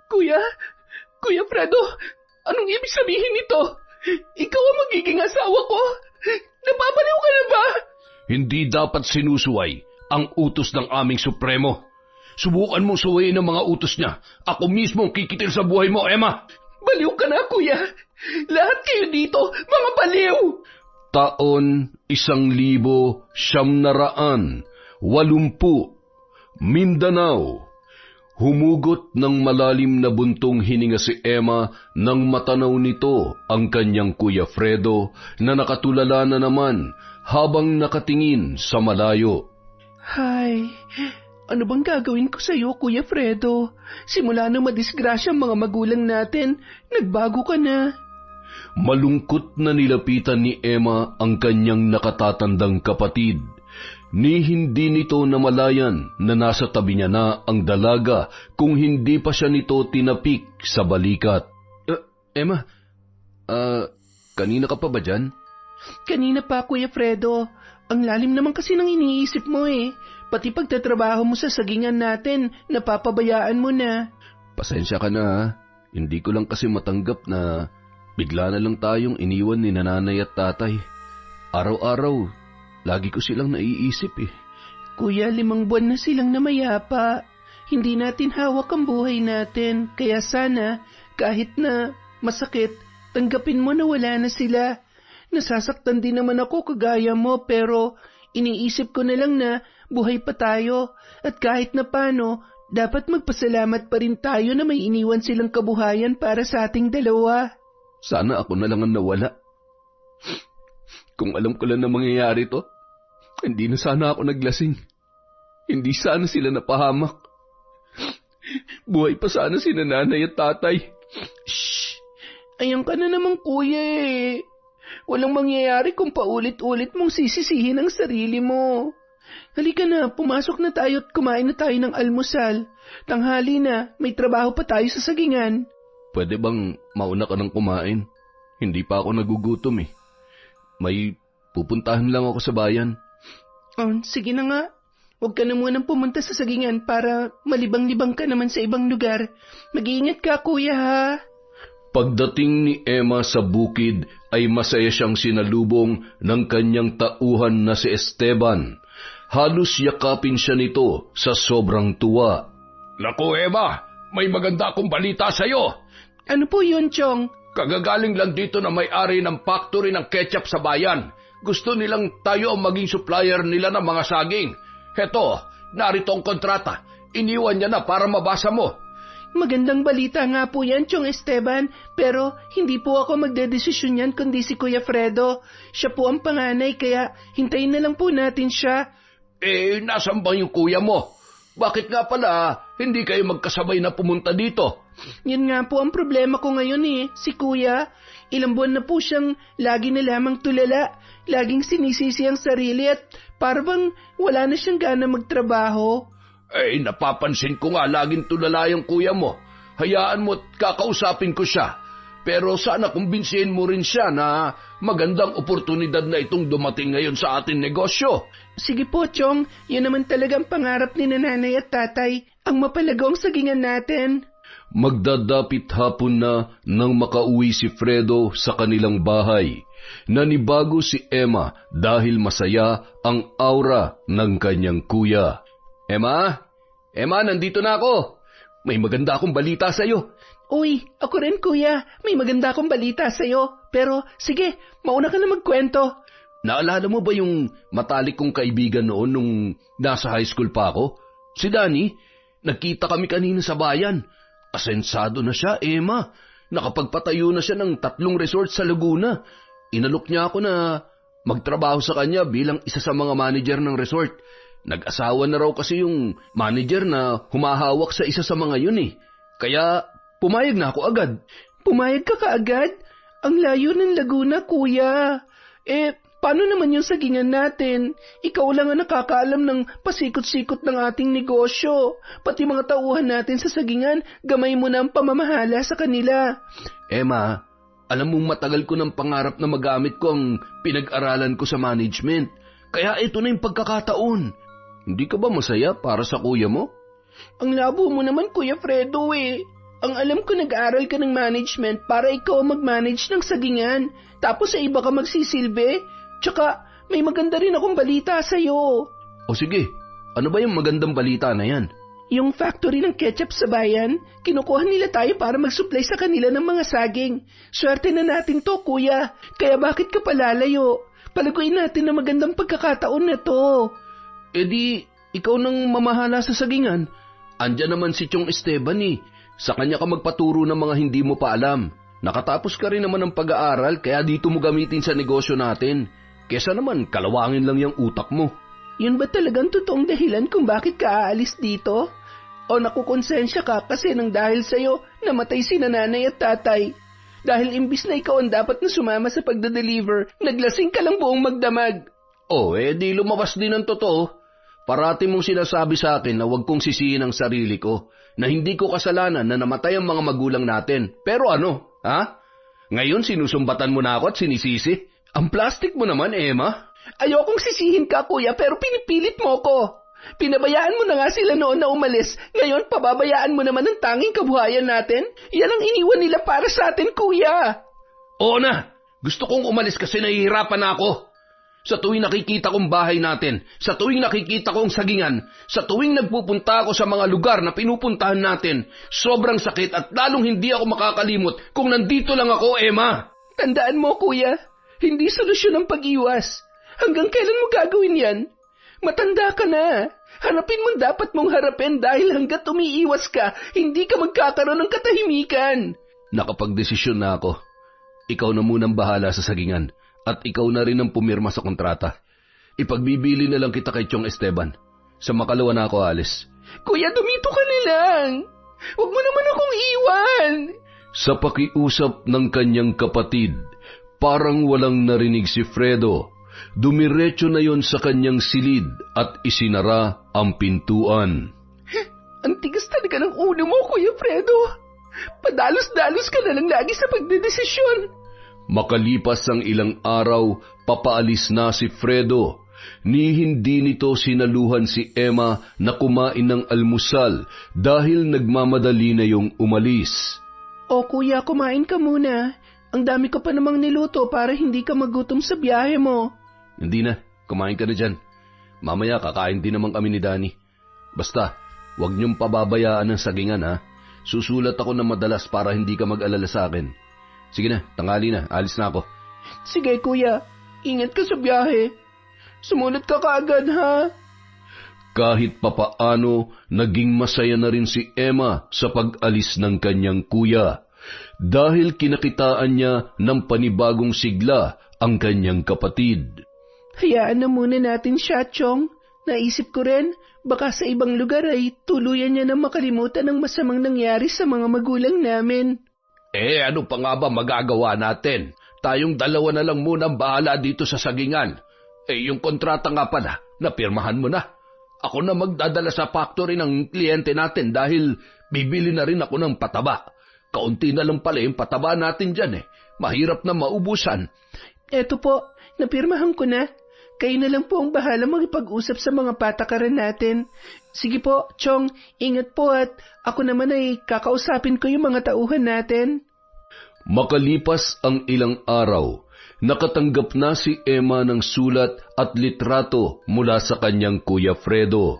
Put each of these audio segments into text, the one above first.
Kuya? Kuya Fredo, anong ibig sabihin nito? Ikaw ang magiging asawa ko? Napapaliw ka na ba? Hindi dapat sinusuway ang utos ng aming Supremo. Subukan mong suwayin ang mga utos niya. Ako mismo ang kikitil sa buhay mo, Emma! Baliw ka na, kuya! Lahat kayo dito, mga baliw! Taon 1980, Mindanao. Humugot ng malalim na buntong hininga si Emma nang matanaw nito ang kanyang Kuya Fredo na nakatulala na naman habang nakatingin sa malayo. Hay, ano bang gagawin ko sa'yo, Kuya Fredo? Simula nang madisgrasya ang mga magulang natin, nagbago ka na. Malungkot na nilapitan ni Emma ang kanyang nakatatandang kapatid. Ni hindi nito namalayan na nasa tabi niya na ang dalaga kung hindi pa siya nito tinapik sa balikat. Emma, kanina ka pa ba dyan? Kanina pa, Kuya Fredo. Ang lalim naman kasi ng iniisip mo eh. Pati pagtatrabaho mo sa sagingan natin, napapabayaan mo na. Pasensya ka na ha. Hindi ko lang kasi matanggap na bigla na lang tayong iniwan ni nanay at tatay. Araw-araw, lagi ko silang naiisip eh. Kuya, 5 buwan na silang namayapa. Hindi natin hawak ang buhay natin. Kaya sana, kahit na masakit, tanggapin mo na wala na sila. Nasasaktan din naman ako kagaya mo pero iniisip ko na lang na buhay pa tayo. At kahit na paano, dapat magpasalamat pa rin tayo na may iniwan silang kabuhayan para sa ating dalawa. Sana ako na lang ang nawala. Kung alam ko lang na mangyayari to, hindi na sana ako naglasing. Hindi sana sila napahamak. Buhay pa sana si nanay at tatay. Shh! Ayan ka na naman, kuya eh. Walang mangyayari kung paulit-ulit mong sisisihin ang sarili mo. Halika na, pumasok na tayo at kumain na tayo ng almusal. Tanghali na, may trabaho pa tayo sa sagingan. Pwede bang mauna ka ng kumain? Hindi pa ako nagugutom eh. May pupuntahan lang ako sa bayan. Oh, sige na nga. Huwag ka na munang pumunta sa sagingan para malibang-libang ka naman sa ibang lugar. Mag-iingat ka, kuya, ha? Pagdating ni Emma sa bukid ay masaya siyang sinalubong ng kanyang tauhan na si Esteban. Halos yakapin siya nito sa sobrang tuwa. Naku, Emma! May maganda akong balita sa'yo! Ano po yun, Chong? Kagagaling lang dito na may-ari ng factory ng ketchup sa bayan. Gusto nilang tayo ang maging supplier nila ng mga saging. Heto, narito ang kontrata. Iniwan niya na para mabasa mo. Magandang balita nga po yan, Chong Esteban. Pero hindi po ako magdedesisyon yan kundi si Kuya Fredo. Siya po ang panganay kaya hintayin na lang po natin siya. Nasan ba yung kuya mo? Bakit nga pala hindi kayo magkasabay na pumunta dito? Yan nga po ang problema ko ngayon eh, si Kuya. Ilang buwan na po siyang lagi na lamang tulala. Laging sinisisi ang sarili at parang wala na siyang gana magtrabaho. Napapansin ko nga laging tulala yung kuya mo. Hayaan mo at kakausapin ko siya. Pero sana kumbinsihin mo rin siya na magandang oportunidad na itong dumating ngayon sa ating negosyo. Sige po, Chong. Yan naman talagang pangarap ni nanay at tatay. Ang mapalagong sagingan natin. Magdadapit hapon na nang makauwi si Fredo sa kanilang bahay. Nanibago si Emma dahil masaya ang aura ng kanyang kuya. Emma? Emma, nandito na ako. May maganda akong balita sa'yo. Uy, ako rin kuya. May maganda akong balita sa'yo. Pero sige, mauna ka na magkwento. Naalala mo ba yung matalik kong kaibigan noon nung nasa high school pa ako? Si Danny, nagkita kami kanina sa bayan. Asensado na siya, Emma. Nakapagpatayo na siya ng 3 resort sa Laguna. Inalok niya ako na magtrabaho sa kanya bilang isa sa mga manager ng resort. Nag-asawa na raw kasi yung manager na humahawak sa isa sa mga yun eh. Kaya pumayag na ako agad. Pumayag ka kaagad? Ang layo ng Laguna, kuya. Paano naman yung sagingan natin? Ikaw lang ang nakakaalam ng pasikot-sikot ng ating negosyo. Pati mga tauhan natin sa sagingan, gamay mo na ang pamamahala sa kanila. Emma, alam mong matagal ko ng pangarap na magamit ko ang pinag-aralan ko sa management. Kaya ito na yung pagkakataon. Hindi ka ba masaya para sa kuya mo? Ang labo mo naman, Kuya Fredo eh. Ang alam ko nag-aaral ka ng management para ikaw ang mag-manage ng sagingan. Tapos sa iba ka magsisilbi. Tsaka may maganda rin akong balita sa'yo. O sige, ano ba yung magandang balita na yan? Yung factory ng ketchup sa bayan, kinukuha nila tayo para mag-supply sa kanila ng mga saging. Swerte na natin to, kuya. Kaya bakit ka palalayo? Palaguin natin na magandang pagkakataon na to. E di, ikaw nang mamahala sa sagingan. Andyan naman si Chong Esteban eh. Sa kanya ka magpaturo ng mga hindi mo pa alam. Nakatapos ka rin naman ng pag-aaral kaya dito mo gamitin sa negosyo natin. Kesa naman kalawangin lang yung utak mo. Yun ba talagang totoong dahilan kung bakit ka aalis dito? O nakukonsensya ka kasi nang dahil sa'yo namatay si nanay at tatay? Dahil imbis na ikaw ang dapat na sumama sa pagda-deliver, naglasing ka lang buong magdamag. Di lumabas din ang totoo. Parati mong sinasabi sa akin na huwag kong sisihin ang sarili ko, na hindi ko kasalanan na namatay ang mga magulang natin. Pero ano, ha? Ngayon sinusumbatan mo na ako at sinisisi? Ang plastic mo naman, Emma. Ayokong sisihin ka, kuya, pero pinipilit mo ko. Pinabayaan mo na nga sila noon na umalis. Ngayon, pababayaan mo naman ang tanging kabuhayan natin? Yan ang iniwan nila para sa atin, kuya. Oo na. Gusto kong umalis kasi nahihirapan na ako. Sa tuwing nakikita kong bahay natin, sa tuwing nakikita kong sagingan, sa tuwing nagpupunta ako sa mga lugar na pinupuntahan natin, sobrang sakit at lalong hindi ako makakalimot kung nandito lang ako, Emma. Tandaan mo, kuya, hindi solusyon ang pag-iwas. Hanggang kailan mo gagawin yan? Matanda ka na. Harapin mo dapat mong harapin dahil hanggat umiiwas ka, hindi ka magkakaroon ng katahimikan. Nakapagdesisyon na ako. Ikaw na munang bahala sa sagingan. At ikaw na rin ang pumirma sa kontrata. Ipagbibili na lang kita kay Chong Esteban. Sa makalawa na ako alis. Kuya, dumito ka na lang. Huwag mo naman akong iwan. Sa pakiusap ng kanyang kapatid, parang walang narinig si Fredo. Dumiretso na yon sa kanyang silid at isinara ang pintuan. Ang tigas talaga ng ulo mo, Kuya Fredo. Padalos-dalos ka na lang lagi sa pagdedesisyon. Makalipas ang ilang araw, papaalis na si Fredo. Ni hindi nito sinaluhan si Emma na kumain ng almusal dahil nagmamadali na yung umalis. O kuya, kumain ka muna. Ang dami ko pa namang niluto para hindi ka magutom sa biyahe mo. Hindi na, kumain ka na dyan. Mamaya kakain din naman kami ni Danny. Basta, huwag niyong pababayaan ang sagingan ha. Susulat ako ng madalas para hindi ka mag-alala sa akin. Sige na, tanghali na. Alis na ako. Sige, kuya. Ingat ka sa biyahe. Sumunod ka kaagad, ha? Kahit papaano, naging masaya na rin si Emma sa pag-alis ng kanyang kuya. Dahil kinakitaan niya ng panibagong sigla ang kanyang kapatid. Hayaan na muna natin siya, Chong. Naisip ko rin, baka sa ibang lugar ay tuluyan niya na makalimutan ang masamang nangyari sa mga magulang namin. Ano pa nga ba magagawa natin? Tayong dalawa na lang muna ang bahala dito sa sagingan. Yung kontrata nga pala, napirmahan mo na. Ako na magdadala sa factory ng kliyente natin dahil bibili na rin ako ng pataba. Kaunti na lang pala yung pataba natin dyan Mahirap na maubusan. Eto po, napirmahan ko na. Kayo na lang po ang bahala magipag-usap sa mga patakaran natin. Sige po, Chong, ingat po at ako naman ay kakausapin ko yung mga tauhan natin. Makalipas ang ilang araw, nakatanggap na si Emma ng sulat at litrato mula sa kanyang Kuya Fredo.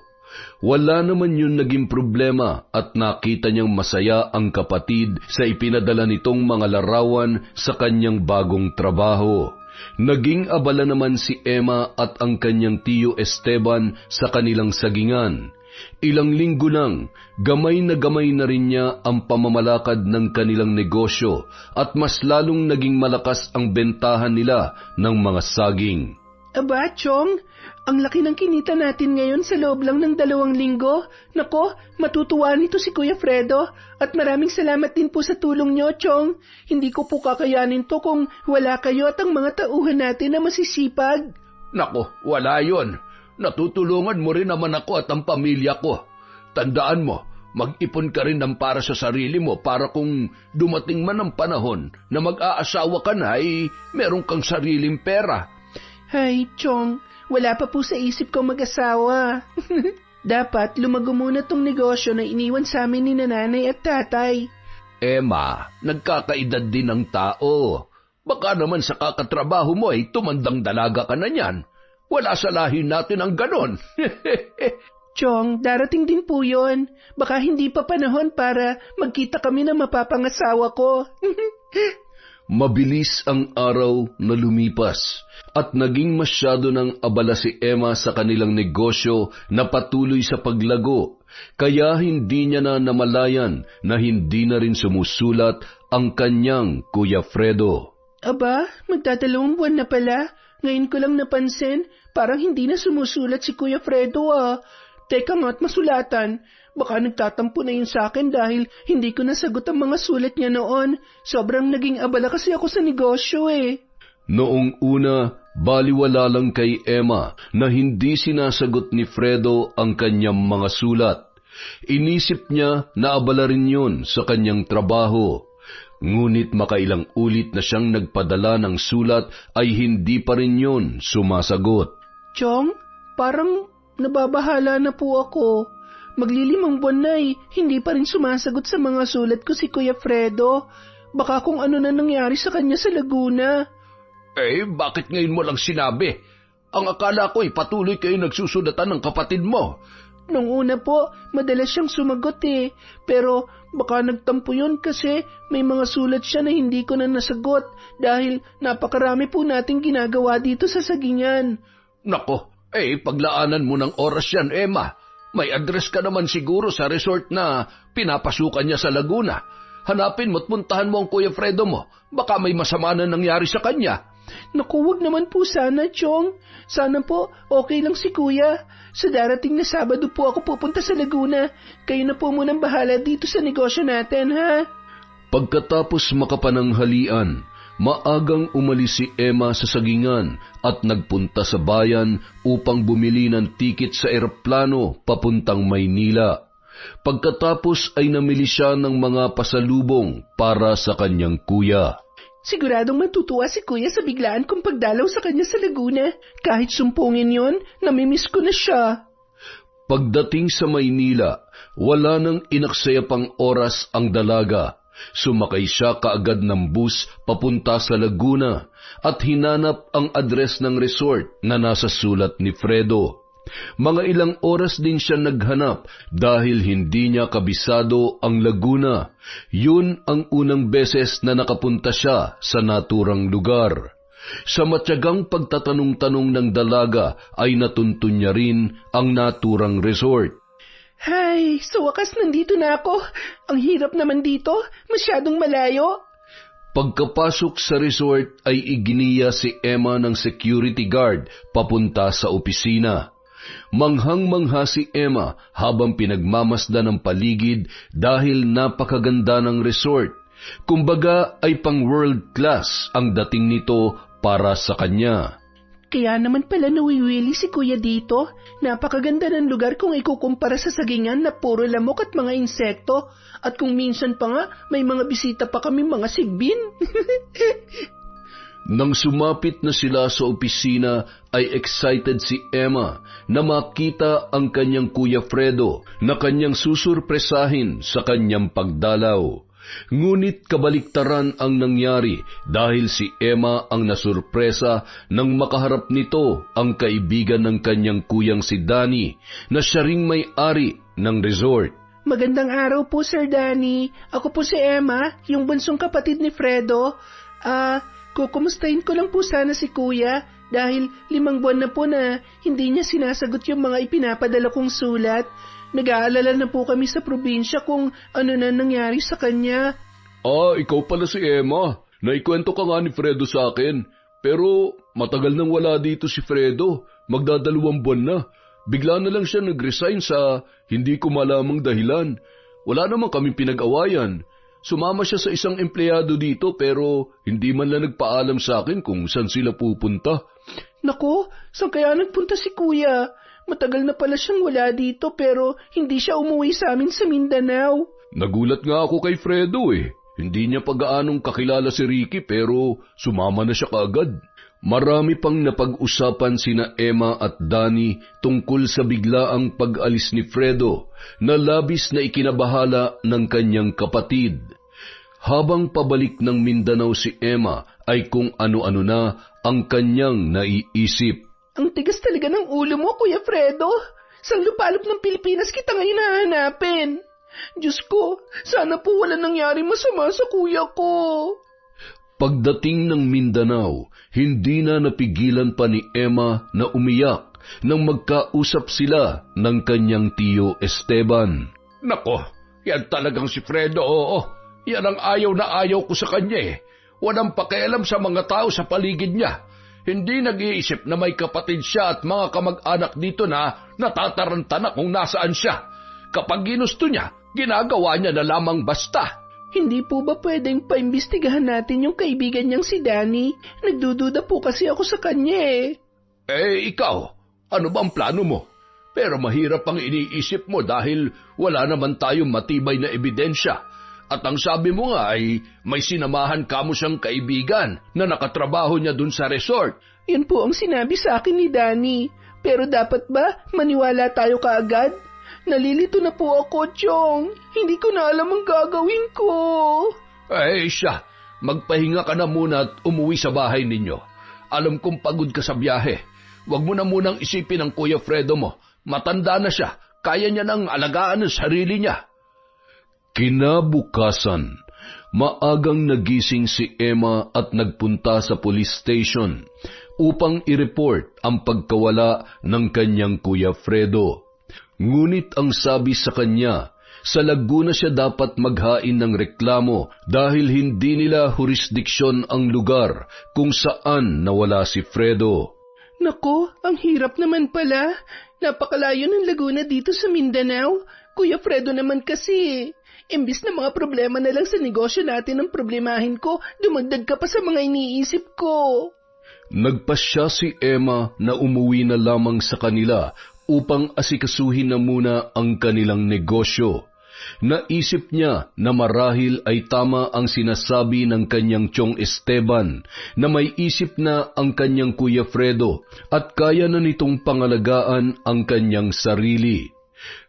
Wala naman yun naging problema at nakita niyang masaya ang kapatid sa ipinadala nitong mga larawan sa kanyang bagong trabaho. Naging abala naman si Emma at ang kanyang tiyo Esteban sa kanilang sagingan. Ilang linggo nang, gamay na rin niya ang pamamalakad ng kanilang negosyo at mas lalong naging malakas ang bentahan nila ng mga saging. Aba, Chong, ang laki ng kinita natin ngayon sa loob lang ng 2 linggo. Nako, matutuwa nito si Kuya Fredo at maraming salamat din po sa tulong niyo, Chong. Hindi ko po kakayanin to kung wala kayo at ang mga tauhan natin na masisipag. Nako, wala yon. Natutulungan mo rin naman ako at ang pamilya ko. Tandaan mo, mag-ipon ka rin ng para sa sarili mo para kung dumating man ang panahon na mag-aasawa ka na ay meron kang sariling pera. Hay, Chong, wala pa po sa isip ko mag-asawa. Dapat lumago muna tong negosyo na iniwan sa amin ni nanay at tatay. Emma, nagkakaedad din ng tao. Baka naman sa kakatrabaho mo ay tumandang dalaga ka na niyan. Wala sa lahi natin ang ganon. Chong, darating din po yun. Baka hindi pa panahon para magkita kami ng mapapangasawa ko. Mabilis ang araw na lumipas at naging masyado ng abala si Emma sa kanilang negosyo na patuloy sa paglago, kaya hindi niya na namalayan na hindi na rin sumusulat ang kanyang Kuya Fredo. Aba, magdadalawang buwan na pala. Ngayon ko lang napansin, parang hindi na sumusulat si Kuya Fredo Teka nga't masulatan. Baka nagtatampo na yun sa akin dahil hindi ko nasagot ang mga sulat niya noon. Sobrang naging abala kasi ako sa negosyo Noong una, baliwala lang kay Emma na hindi sinasagot ni Fredo ang kanyang mga sulat. Inisip niya na abala rin yun sa kanyang trabaho. Ngunit makailang ulit na siyang nagpadala ng sulat ay hindi pa rin yun sumasagot. Chong, parang nababahala na po ako. Maglilimang buwan na hindi pa rin sumasagot sa mga sulat ko si Kuya Fredo. Baka kung ano na nangyari sa kanya sa Laguna. Bakit ngayon mo lang sinabi? Ang akala ko patuloy kayo nagsusulatan ng kapatid mo. Nung una po, madalas siyang sumagot Pero baka nagtampo yun kasi may mga sulat siya na hindi ko na nasagot dahil napakarami po nating ginagawa dito sa Sagingan. Nako, paglaanan mo ng oras yan, Emma. May address ka naman siguro sa resort na pinapasukan niya sa Laguna. Hanapin mo at puntahan mo ang Kuya Fredo mo. Baka may masama na nangyari sa kanya. Naku, wag naman po sana, Chong. Sana po, okay lang si Kuya. Sa darating na Sabado po ako pupunta sa Laguna. Kayo na po munang bahala dito sa negosyo natin, ha? Pagkatapos makapananghalian, maagang umalis si Emma sa Sagingan at nagpunta sa bayan upang bumili ng tiket sa eroplano papuntang Maynila. Pagkatapos ay namili siya ng mga pasalubong para sa kanyang kuya. Siguradong matutuwa si Kuya sa biglaan kong pagdalaw sa kanya sa Laguna. Kahit sumpungin yon, namimiss ko na siya. Pagdating sa Maynila, wala nang inaksaya pang oras ang dalaga. Sumakay siya kaagad ng bus papunta sa Laguna at hinanap ang address ng resort na nasa sulat ni Fredo. Mga ilang oras din siya naghanap dahil hindi niya kabisado ang Laguna. Yun ang unang beses na nakapunta siya sa naturang lugar. Sa matyagang pagtatanong-tanong ng dalaga ay natuntun niya rin ang naturang resort. Hay, sa wakas nandito na ako. Ang hirap naman dito, masyadong malayo. Pagkapasok sa resort ay iginiya si Emma ng security guard papunta sa opisina. Manghang-mangha si Emma habang pinagmamasdan ng paligid dahil napakaganda ng resort. Kumbaga ay pang world class ang dating nito para sa kanya. Kaya naman pala nawiwili si Kuya dito. Napakaganda ng lugar kung ikukumpara sa Sagingan na puro lamok at mga insekto. At kung minsan pa nga, may mga bisita pa kami mga sigbin. Nang sumapit na sila sa opisina, ay excited si Emma na makita ang kanyang Kuya Fredo na kanyang susurpresahin sa kanyang pagdalaw. Ngunit kabaliktaran ang nangyari dahil si Emma ang nasurpresa nang makaharap nito ang kaibigan ng kanyang kuyang si Danny na siya ring may-ari ng resort. Magandang araw po, Sir Danny. Ako po si Emma, yung bunsong kapatid ni Fredo. Kukumustahin ko lang po sana si Kuya dahil 5 buwan na po na hindi niya sinasagot yung mga ipinapadala kong sulat. Nag-aalala na po kami sa probinsya kung ano na nangyari sa kanya. Ikaw pala si Emma. Naikwento ka nga ni Fredo sa akin. Pero matagal nang wala dito si Fredo. Magdadalawang buwan na. Bigla na lang siya nag-resign sa hindi ko malamang dahilan. Wala naman kaming pinag-awayan. Sumama siya sa isang empleyado dito pero hindi man lang nagpaalam sa akin kung saan sila pupunta. Naku, saan kaya nagpunta si Kuya? Matagal na pala siyang wala dito pero hindi siya umuwi sa amin sa Mindanao. Nagulat nga ako kay Fredo Hindi niya pag-aanong kakilala si Ricky pero sumama na siya kaagad. Marami pang napag-usapan sina Emma at Danny tungkol sa biglaang pag-alis ni Fredo na labis na ikinabahala ng kanyang kapatid. Habang pabalik ng Mindanao si Emma ay kung ano-ano na ang kanyang naiisip. Ang tigas talaga ng ulo mo, Kuya Fredo. Sang lupalop ng Pilipinas kita ngayon hahanapin. Diyos ko, sana po wala nangyari masama sa kuya ko. Pagdating ng Mindanao, hindi na napigilan pa ni Emma na umiyak nang magkausap sila ng kanyang tiyo Esteban. Nako, yan talagang si Fredo, oo. Yan ang ayaw na ayaw ko sa kanya eh. Walang pakialam sa mga tao sa paligid niya. Hindi nag-iisip na may kapatid siya at mga kamag-anak dito na natataranta na kung nasaan siya. Kapag ginusto niya, ginagawa niya na lamang basta. Hindi po ba pwedeng paimbestigahan natin yung kaibigan niyang si Danny? Nagdududa po kasi ako sa kanya eh. Eh, ikaw, ano ba ang plano mo? Pero mahirap ang iniisip mo dahil wala naman tayong matibay na ebidensya. At ang sabi mo nga ay may sinamahan ka mo siyang kaibigan na nakatrabaho niya dun sa resort. Yun po ang sinabi sa akin ni Danny. Pero dapat ba maniwala tayo kaagad? Nalilito na po ako, Chong. Hindi ko na alam ang gagawin ko. Eh siya, magpahinga ka na muna at umuwi sa bahay ninyo. Alam kong pagod ka sa biyahe. Huwag mo na munang isipin ang Kuya Fredo mo. Matanda na siya, kaya niya nang alagaan ang sarili niya. Kinabukasan, maagang nagising si Emma at nagpunta sa police station upang i-report ang pagkawala ng kanyang Kuya Fredo. Ngunit ang sabi sa kanya, sa Laguna siya dapat maghain ng reklamo dahil hindi nila jurisdiksyon ang lugar kung saan nawala si Fredo. Nako, ang hirap naman pala. Napakalayo ng Laguna dito sa Mindanao. Kuya Fredo naman kasi. Imbis na mga problema na lang sa negosyo natin ang problemahin ko, dumagdag ka pa sa mga iniisip ko. Nagpasya si Emma na umuwi na lamang sa kanila upang asikasuhin na muna ang kanilang negosyo. Naisip niya na marahil ay tama ang sinasabi ng kanyang tiyong Esteban na may isip na ang kanyang Kuya Fredo at kaya na nitong pangalagaan ang kanyang sarili.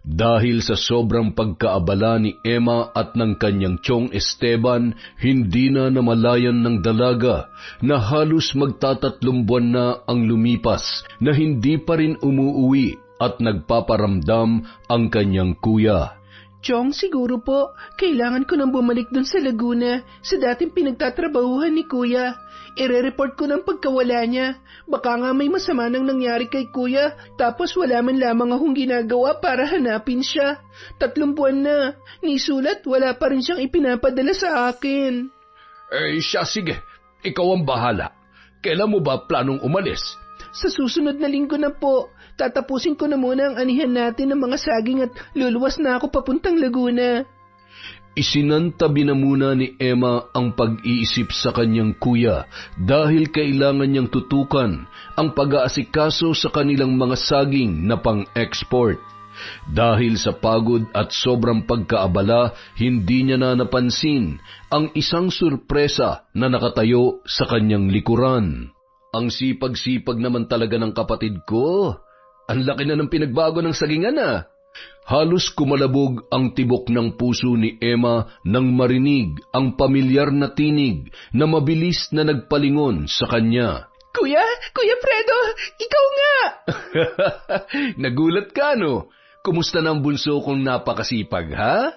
Dahil sa sobrang pagkaabala ni Emma at ng kanyang tiyong Esteban, hindi na namalayan ng dalaga na halos magtatatlong buwan na ang lumipas na hindi pa rin umuuwi at nagpaparamdam ang kanyang kuya. Chong, siguro po, kailangan ko nang bumalik dun sa Laguna sa dating pinagtatrabahuhan ni Kuya. Ire-report ko ng pagkawala niya. Baka nga may masama nang nangyari kay Kuya, tapos wala man lamang akong ginagawa para hanapin siya. 3 buwan na, ni sulat wala pa rin siyang ipinapadala sa akin. Eh siya, sige. Ikaw ang bahala. Kailan mo ba planong umalis? Sa susunod na linggo na po, tatapusin ko na muna ang anihan natin ng mga saging at luluwas na ako papuntang Laguna. Isinantabi na muna ni Emma ang pag-iisip sa kanyang kuya dahil kailangan niyang tutukan ang pag-aasikaso sa kanilang mga saging na pang-export. Dahil sa pagod at sobrang pagkaabala, hindi niya na napansin ang isang surpresa na nakatayo sa kanyang likuran. Ang sipag-sipag naman talaga ng kapatid ko. Ang laki na ng pinagbago ng sagingan ah. Halos kumalabog ang tibok ng puso ni Emma nang marinig ang pamilyar na tinig na mabilis na nagpalingon sa kanya. Kuya Fredo, ikaw nga! Nagulat ka, no? Kumusta na ang bunso kong napakasipag, ha?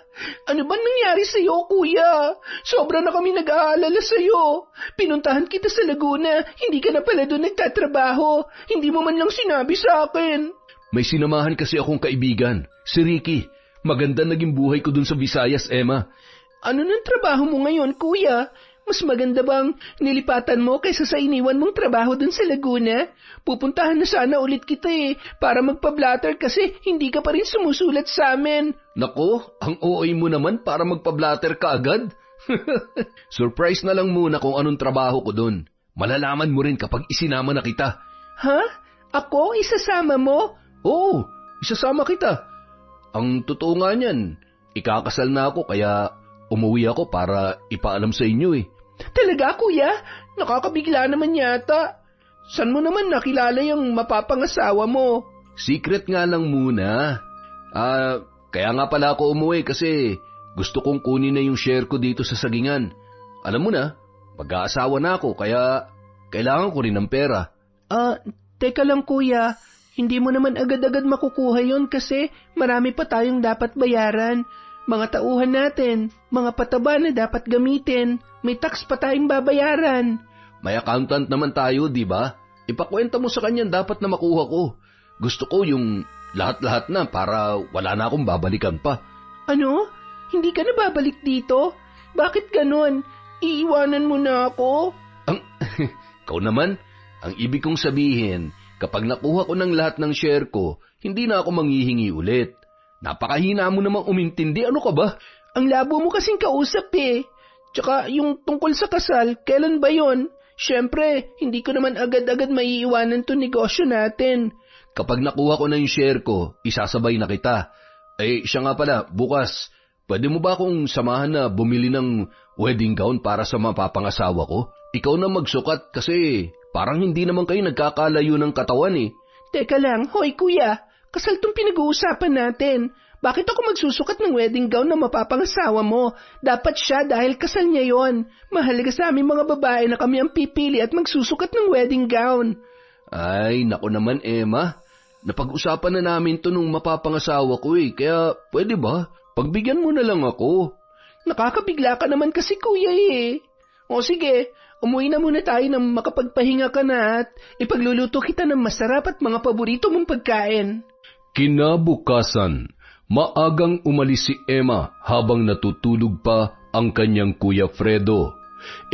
Ano ba nangyari sa'yo, Kuya? Sobra na kami nag-aalala sa'yo. Pinuntahan kita sa Laguna, hindi ka na pala doon nagtatrabaho. Hindi mo man lang sinabi sa akin. May sinamahan kasi akong kaibigan, si Ricky. Maganda naging buhay ko dun sa Visayas, Emma. Ano nang trabaho mo ngayon, Kuya? Mas maganda bang nilipatan mo kaysa sa iniwan mong trabaho dun sa Laguna? Pupuntahan na sana ulit kita para magpa-blatter kasi hindi ka pa rin sumusulat sa amin. Nako, ang OA mo naman para magpa-blatter ka agad. Surprise na lang muna kung anong trabaho ko dun. Malalaman mo rin kapag isinama na kita. Ha? Ako? Isasama mo? Oo, isasama kita. Ang totoo nga niyan, ikakasal na ako kaya umuwi ako para ipaalam sa inyo Talaga, Kuya? Nakakabigla naman yata. San mo naman nakilala yung mapapangasawa mo? Secret nga lang muna. Kaya nga pala ako umuwi kasi gusto kong kunin na yung share ko dito sa sagingan. Alam mo na, mag-aasawa na ako kaya kailangan ko rin ng pera. Teka lang kuya, hindi mo naman agad-agad makukuha yon kasi marami pa tayong dapat bayaran. Mga tauhan natin, mga pataba na dapat gamitin, may tax pa tayong babayaran. May accountant naman tayo, di ba? Ipakwenta mo sa kanya dapat na makuha ko. Gusto ko yung lahat-lahat na para wala na akong babalikan pa. Ano? Hindi ka na babalik dito? Bakit ganon? Iiwanan mo na ako? Ikaw naman, ang ibig kong sabihin, kapag nakuha ko ng lahat ng share ko, hindi na ako manghihingi ulit. Napakahina mo namang umintindi, ano ka ba? Ang labo mo kasing kausap eh. Tsaka yung tungkol sa kasal, kailan ba yon? Siyempre, hindi ko naman agad-agad maiiwanan to negosyo natin. Kapag nakuha ko na yung share ko, isasabay na kita. Siya nga pala, bukas, pwede mo ba akong samahan na bumili ng wedding gown para sa mapapangasawa ko? Ikaw na magsukat kasi parang hindi naman kayo nagkakalayo ng katawan eh. Teka lang, hoy kuya, kasal tong pinag-uusapan natin. Bakit ako magsusukat ng wedding gown na mapapangasawa mo? Dapat siya dahil kasal niya yon. Mahalaga sa aming mga babae na kami ang pipili at magsusukat ng wedding gown. Ay, naku naman Emma. Napag-usapan na namin to nung mapapangasawa ko eh. Kaya pwede ba? Pagbigyan mo na lang ako. Nakakabigla ka naman kasi kuya eh. O sige, umuwi na muna tayo nang makapagpahinga ka na at ipagluluto kita ng masarap at mga paborito mong pagkain. Kinabukasan, maagang umalis si Emma habang natutulog pa ang kanyang Kuya Fredo.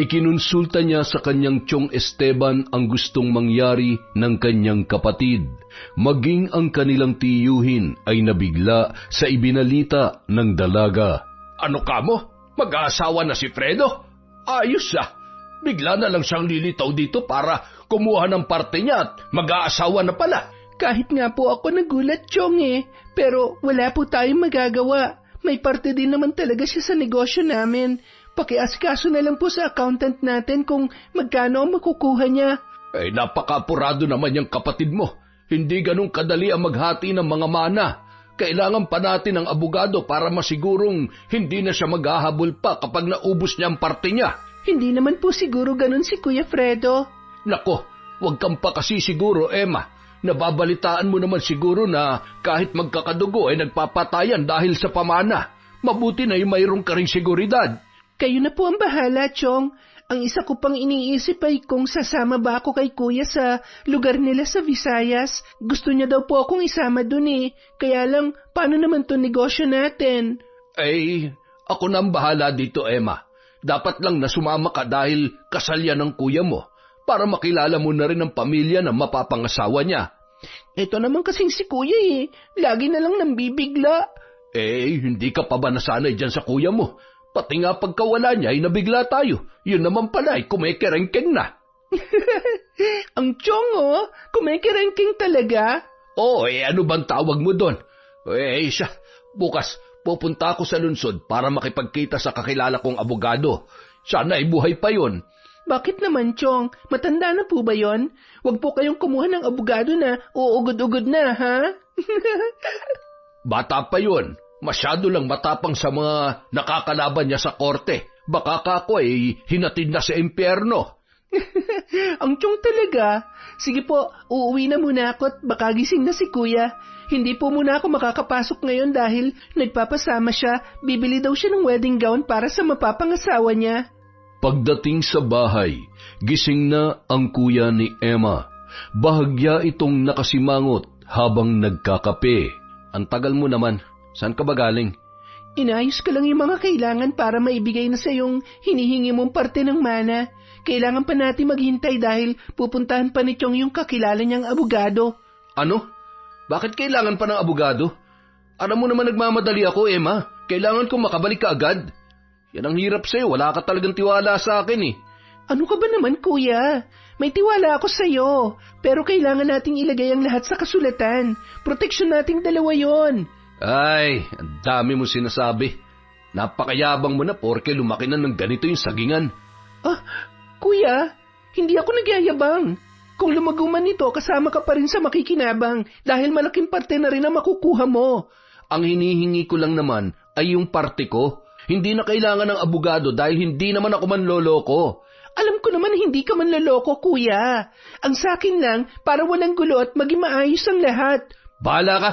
Ikinonsulta niya sa kanyang tiyong Esteban ang gustong mangyari ng kanyang kapatid. Maging ang kanilang tiyuhin ay nabigla sa ibinalita ng dalaga. Ano ka mo? Mag-aasawa na si Fredo? Ayos ah! Bigla na lang siyang lilitaw dito para kumuha ng parte niya at mag-aasawa na pala. Kahit nga po ako nagulat, Chong eh. Pero wala po tayong magagawa. May parte din naman talaga siya sa negosyo namin. Pakiasikaso na lang po sa accountant natin kung magkano ang makukuha niya. Napaka-apurado naman yung kapatid mo. Hindi ganun kadali ang maghati ng mga mana. Kailangan pa natin ng abogado para masigurong hindi na siya maghahabol pa kapag naubos niya ang parte niya. Hindi naman po siguro ganun si Kuya Fredo. Nako, huwag kang pa kasi siguro, Emma. Nababalitaan mo naman siguro na kahit magkakadugo ay nagpapatayan dahil sa pamana. Mabuti na yung mayroong ka ring seguridad. Kayo na po ang bahala, Chong. Ang isa ko pang iniisip ay kung sasama ba ako kay Kuya sa lugar nila sa Visayas. Gusto niya daw po akong isama dun eh. Kaya lang, paano naman to negosyo natin? Ako na ang bahala dito, Emma. Dapat lang na sumama ka dahil kasal yan ng kuya mo para makilala mo na rin ang pamilya ng mapapangasawa niya. Ito naman kasing si Kuya eh. Lagi na lang nambibigla. Hindi ka pa ba nasanay dyan sa kuya mo? Pati nga pagkawala niya ay nabigla tayo. Yun naman pala ay kumekerengkeng na. Ang Chong oh, kumekerengkeng talaga? Ano bang tawag mo doon? Siya, bukas pupunta ako sa lungsod para makipagkita sa kakilala kong abogado. Sana ay buhay pa yon. Bakit naman, Chong? Matanda na po ba yon? Huwag po kayong kumuha ng abogado na uugod-ugod na, ha? Bata pa yon. Masyado lang matapang sa mga nakakalaban niya sa korte. Baka ako ay hinatid na sa impyerno. Ang Chong talaga. Sige po, uuwi na muna ako at baka gising na si Kuya. Hindi po muna ako makakapasok ngayon dahil nagpapasama siya. Bibili daw siya ng wedding gown para sa mapapangasawa niya. Pagdating sa bahay, gising na ang kuya ni Emma. Bahagya itong nakasimangot habang nagkakape. Ang tagal mo naman. Saan ka ba galing? Inayos ko lang yung mga kailangan para maibigay na sa yung hinihingi mong parte ng mana. Kailangan pa natin maghintay dahil pupuntahan pa ni Chong yung kakilala niyang abogado. Ano? Bakit kailangan pa ng abogado? Alam mo naman nagmamadali ako, Emma. Kailangan kong makabalik ka agad. Yan ang hirap sa'yo. Wala ka talagang tiwala sa akin eh. Ano ka ba naman, Kuya? May tiwala ako sa'yo. Pero kailangan nating ilagay ang lahat sa kasulatan. Proteksyon nating dalawa yon. Ay, ang dami mo sinasabi. Napakayabang mo na porke lumaki na ng ganito yung sagingan. Kuya, hindi ako nagyayabang. Kung lumago man ito, kasama ka pa rin sa makikinabang dahil malaking parte na rin ang makukuha mo. Ang hinihingi ko lang naman ay yung parte ko. Hindi na kailangan ng abogado dahil hindi naman ako manloloko. Alam ko naman hindi ka manloloko, kuya. Ang sakin lang, para walang gulo at maging maayos ang lahat. Bahala ka!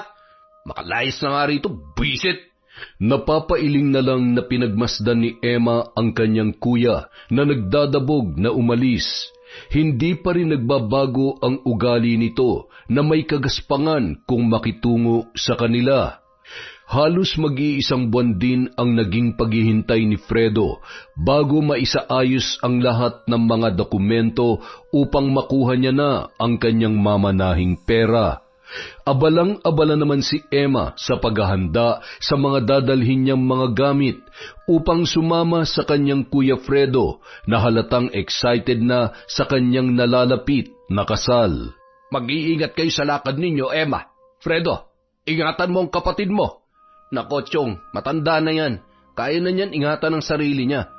Makalayas na nga rito, bisit! Napapailing na lang na pinagmasdan ni Emma ang kanyang kuya na nagdadabog na umalis. Hindi pa rin nagbabago ang ugali nito na may kagaspangan kung makitungo sa kanila. Halos mag-iisang buwan din ang naging paghihintay ni Fredo bago maisaayos ang lahat ng mga dokumento upang makuha niya na ang kanyang mamanahing pera. Abalang-abala naman si Emma sa paghahanda sa mga dadalhin niyang mga gamit upang sumama sa kanyang Kuya Fredo na halatang excited na sa kanyang nalalapit na kasal. Mag-iingat kayo sa lakad ninyo, Emma. Fredo, ingatan mo ang kapatid mo. Nako, Chong, matanda na yan. Kaya na niyan ingatan ang sarili niya.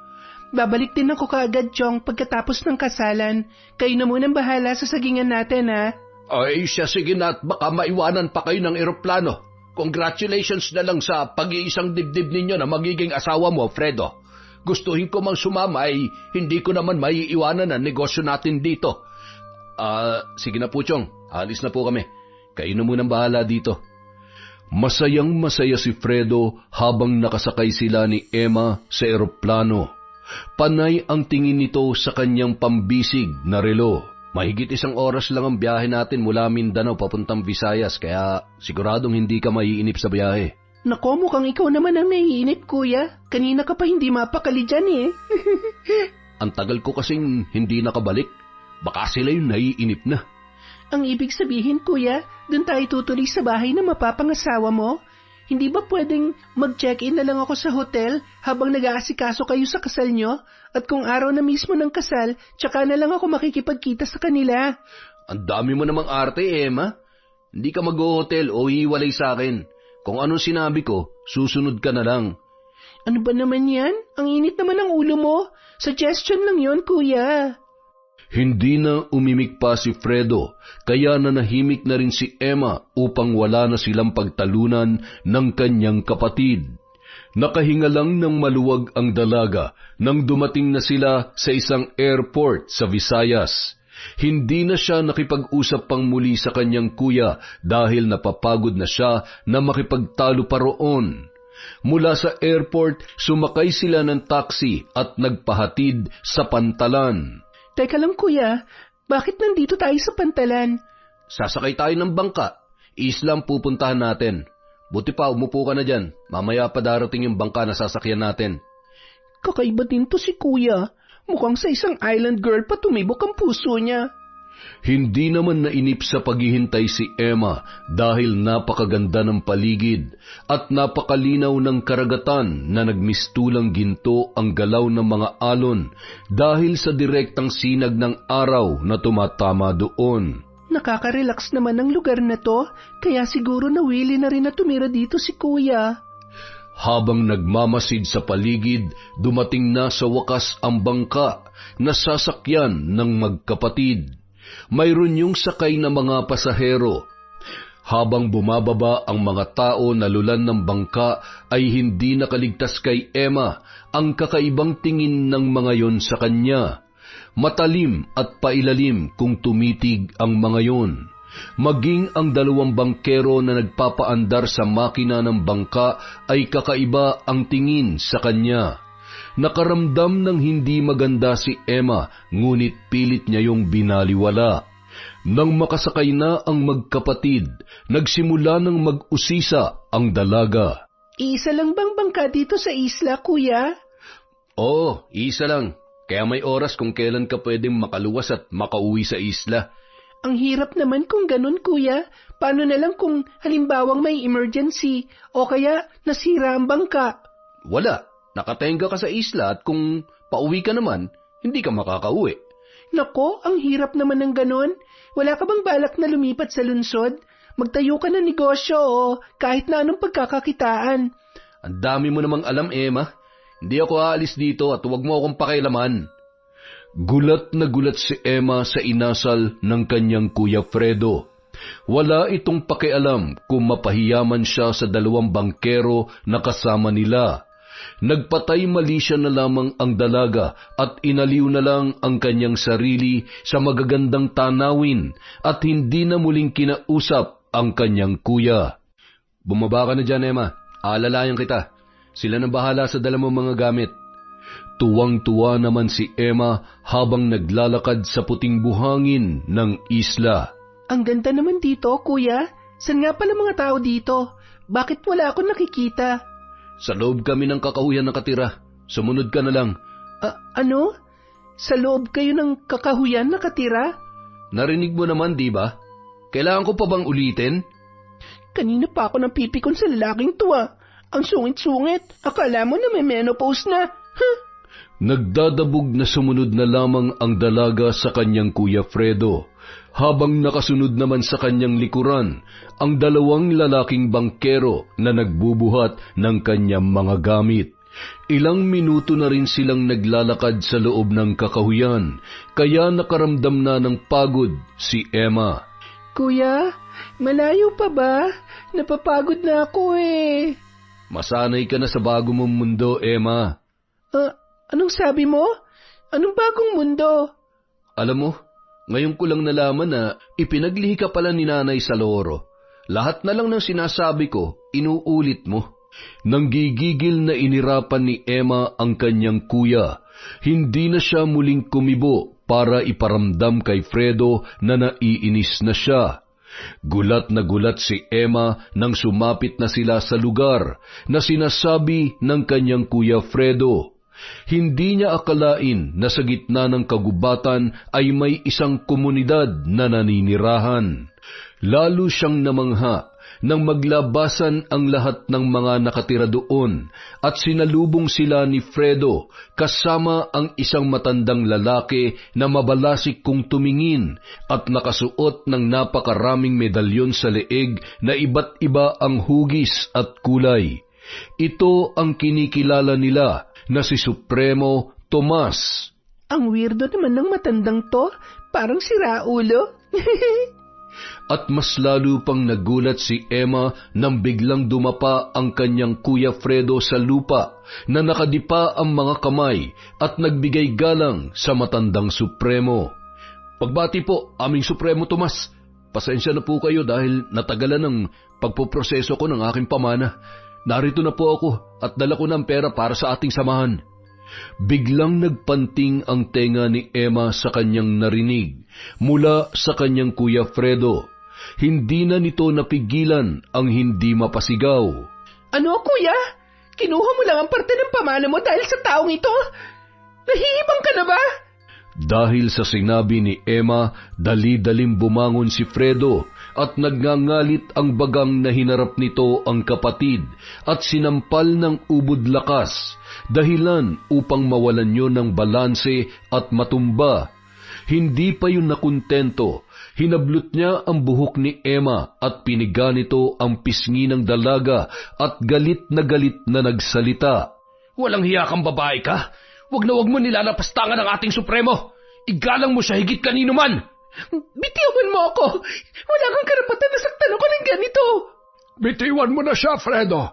Babalik din ako kaagad, Chong, pagkatapos ng kasalan. Kayo na munang bahala sa sagingan natin, ha? Ay, siya sige na at baka maiwanan pa kayo ng eroplano. Congratulations na lang sa pag-iisang dibdib ninyo na magiging asawa mo, Fredo. Gustuhin ko mang sumama ay hindi ko naman maiiwanan ang negosyo natin dito. Sige na po, Chong. Alis na po kami. Kayo na munang bahala dito. Masayang masaya si Fredo habang nakasakay sila ni Emma sa eroplano. Panay ang tingin nito sa kanyang pambisig na relo. Mahigit 1 oras lang ang biyahe natin mula Mindanao papuntang Visayas, kaya siguradong hindi ka maiinip sa biyahe. Nako, mukhang ikaw naman ang naiinip, kuya. Kanina ka pa hindi mapakali dyan, eh. Ang tagal ko kasing hindi nakabalik. Baka sila yung naiinip na. Ang ibig sabihin, kuya, dun tayo tutuloy sa bahay na mapapangasawa mo? Hindi ba pwedeng mag-check-in na lang ako sa hotel habang nag-aasikaso kayo sa kasal nyo? At kung araw na mismo ng kasal, tsaka na lang ako makikipagkita sa kanila. Ang dami mo namang arte, Emma. Hindi ka mag-hotel o hiwalay sa akin. Kung anong sinabi ko, susunod ka na lang. Ano ba naman yan? Ang init naman ng ulo mo. Suggestion lang yon, kuya. Hindi na umimik pa si Fredo, kaya nanahimik na rin si Emma upang wala na silang pagtalunan ng kanyang kapatid. Nakahinga lang ng maluwag ang dalaga nang dumating na sila sa isang airport sa Visayas. Hindi na siya nakipag-usap pang muli sa kanyang kuya dahil napapagod na siya na makipagtalo pa roon. Mula sa airport, sumakay sila ng taxi at nagpahatid sa Pantalan. Teka lang, kuya, bakit nandito tayo sa Pantalan? Sasakay tayo ng bangka. Isla ang pupuntahan natin. Buti pa, umupo ka na dyan. Mamaya pa darating yung bangka na sasakyan natin. Kakaiba din to si kuya. Mukhang sa isang island girl pa tumibok ang puso niya. Hindi naman nainip sa paghihintay si Emma dahil napakaganda ng paligid at napakalinaw ng karagatan na nagmistulang ginto ang galaw ng mga alon dahil sa direktang sinag ng araw na tumatama doon. Nakaka-relax naman ang lugar na to, kaya siguro nawili na rin na tumira dito si kuya. Habang nagmamasid sa paligid, dumating na sa wakas ang bangka na sasakyan ng magkapatid. Mayroon yung sakay na mga pasahero. Habang bumababa ang mga tao na lulan ng bangka ay hindi nakaligtas kay Emma ang kakaibang tingin ng mga yon sa kanya. Matalim at pailalim kung tumitig ang mga yon. Maging ang 2 bangkero na nagpapaandar sa makina ng bangka ay kakaiba ang tingin sa kanya. Nakaramdam ng hindi maganda si Emma, ngunit pilit niya yung binaliwala. Nang makasakay na ang magkapatid, nagsimula ng mag-usisa ang dalaga. Isa lang bang bangka dito sa isla, kuya? Oo, isa lang. Kaya may oras kung kailan ka pwedeng makaluwas at makauwi sa isla. Ang hirap naman kung ganun, kuya. Paano na lang kung halimbawang may emergency o kaya nasira ang bangka? Wala. Nakatenga ka sa isla at kung pauwi ka naman, hindi ka makakauwi. Nako, ang hirap naman ng ganon. Wala ka bang balak na lumipat sa lungsod? Magtayo ka ng negosyo o kahit na anong pagkakakitaan. Ang dami mo namang alam, Emma. Hindi ako aalis dito at huwag mo akong pakialaman. Gulat na gulat si Emma sa inasal ng kanyang Kuya Fredo. Wala itong pakialam kung mapahiyaman siya sa 2 bangkero na kasama nila. Nagpatay mali siya na lamang ang dalaga at inaliw na lang ang kanyang sarili sa magagandang tanawin at hindi na muling kinausap ang kanyang kuya. Bumaba ka na dyan, Emma. Aalalayan kita. Sila na bahala sa dala mong mga gamit. Tuwang-tuwa naman si Emma habang naglalakad sa puting buhangin ng isla. Ang ganda naman dito, kuya. San nga pala mga tao dito? Bakit wala akong nakikita? Sa loob kami ng kakahuyan nakatira. Sumunod ka na lang. Ano? Sa loob kayo ng kakahuyan nakatira? Narinig mo naman, di ba? Kailangan ko pa bang ulitin? Kanina pa ako napipikon sa lalaking tuwa. Ang sungit-sungit. Akala mo na may menopause na. Huh? Nagdadabog na sumunod na lamang ang dalaga sa kanyang Kuya Fredo, habang nakasunod naman sa kanyang likuran ang dalawang lalaking bangkero na nagbubuhat ng kanyang mga gamit. Ilang minuto na rin silang naglalakad sa loob ng kakahuyan, kaya nakaramdam na ng pagod si Emma. Kuya, malayo pa ba? Napapagod na ako eh. Masanay ka na sa bago mong mundo, Emma. Anong sabi mo? Anong bagong mundo? Alam mo, ngayon ko lang nalaman na ipinaglihi ka pala ni Nanay sa loro. Lahat na lang ng sinasabi ko, inuulit mo. Nanggigigil na inirapan ni Emma ang kanyang kuya. Hindi na siya muling kumibo para iparamdam kay Fredo na naiinis na siya. Gulat na gulat si Emma nang sumapit na sila sa lugar na sinasabi ng kanyang Kuya Fredo. Hindi niya akalain na sa gitna ng kagubatan ay may isang komunidad na naninirahan. Lalo siyang namangha nang maglabasan ang lahat ng mga nakatira doon at sinalubong sila ni Fredo kasama ang isang matandang lalaki na mabalasik kung tumingin at nakasuot ng napakaraming medalyon sa leeg na iba't iba ang hugis at kulay. Ito ang kinikilala nila na si Supremo Tomas. Ang weirdo naman ng matandang to, parang si Raulo. At mas lalo pang nagulat si Emma nang biglang dumapa ang kanyang Kuya Fredo sa lupa na nakadipa ang mga kamay at nagbigay galang sa matandang Supremo. Pagbati po, aming Supremo Tomas. Pasensya na po kayo dahil natagalan ng pagpoproseso ko ng aking pamana. Narito na po ako at dala ko ng pera para sa ating samahan. Biglang nagpanting ang tenga ni Emma sa kanyang narinig mula sa kanyang Kuya Fredo. Hindi na nito napigilan ang hindi mapasigaw. Ano, kuya? Kinuha mo lang ang parte ng pamana mo dahil sa taong ito? Nahihibang ka na ba? Dahil sa sinabi ni Emma, dali-daling bumangon si Fredo at nagngangalit ang bagang na hinarap nito ang kapatid at sinampal ng ubod lakas, dahilan upang mawalan yon ng balanse at matumba. Hindi pa yun nakontento. Hinablot niya ang buhok ni Emma at piniga nito ang pisngi ng dalaga at galit na nagsalita. Walang hiya kang babae ka? Wag mo nilalapastangan ang ating Supremo. Igalang mo siya higit kanino man. Bitiwan mo ako. Wala kang karapatan na saktan ako ng ganito. Bitiwan mo na siya, Fredo.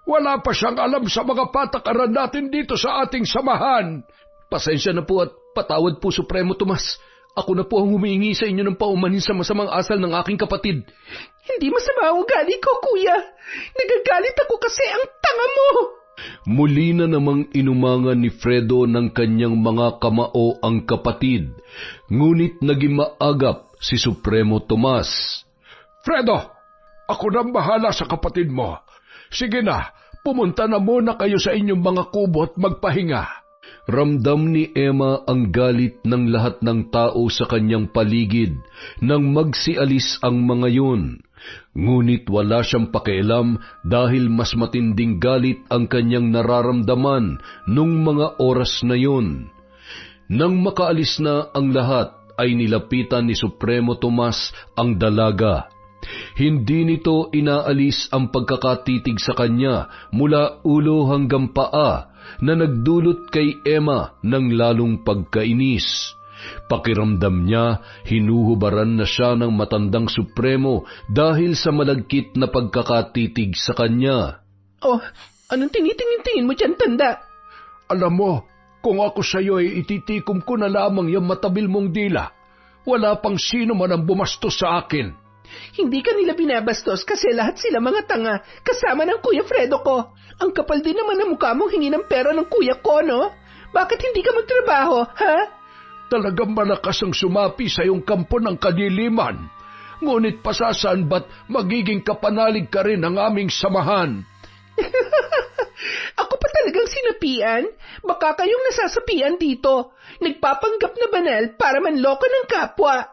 Wala pa siyang alam sa mga patakaran natin dito sa ating samahan. Pasensya na po at patawad po, Supremo Tomas. Ako na po ang humihingi sa inyo ng paumanhin sa masamang asal ng aking kapatid. Hindi masama ang ugali ko, kuya. Nagagalit ako kasi ang tanga mo. Muli na namang inumangan ni Fredo ng kanyang mga kamao ang kapatid, ngunit naging maagap si Supremo Tomas. Fredo, ako nang bahala sa kapatid mo. Sige na, pumunta na muna kayo sa inyong mga kubo at magpahinga. Ramdam ni Emma ang galit ng lahat ng tao sa kanyang paligid nang magsialis ang mga yun. Ngunit wala siyang pakialam dahil mas matinding galit ang kanyang nararamdaman nung mga oras na yun. Nang makaalis na ang lahat ay nilapitan ni Supremo Tomas ang dalaga. Hindi nito inaalis ang pagkakatitig sa kanya mula ulo hanggang paa na nagdulot kay Emma ng lalong pagkainis. Pakiramdam niya, hinuhubaran na siya ng matandang Supremo dahil sa malagkit na pagkakatitig sa kanya. Oh, Anong tinitingin-tingin mo dyan, tanda? Alam mo, kung ako sa'yo ay ititikom ko na lamang yung matabil mong dila. Wala pang sino man ang bumastos sa akin. Hindi ka nila binabastos kasi lahat sila mga tanga, kasama ng Kuya Fredo ko. Ang kapal din naman ng mukha mong hingi ng pera ng kuya ko, no? Bakit hindi ka magtrabaho, ha? Talagang malakas ang sumapi sa iyong kampo ng kadiliman. Ngunit pasasan ba't magiging kapanalig ka rin ng aming samahan? Ako pa talagang sinapian? Baka kayong nasasapian dito. Nagpapanggap na banal para manloko ng kapwa.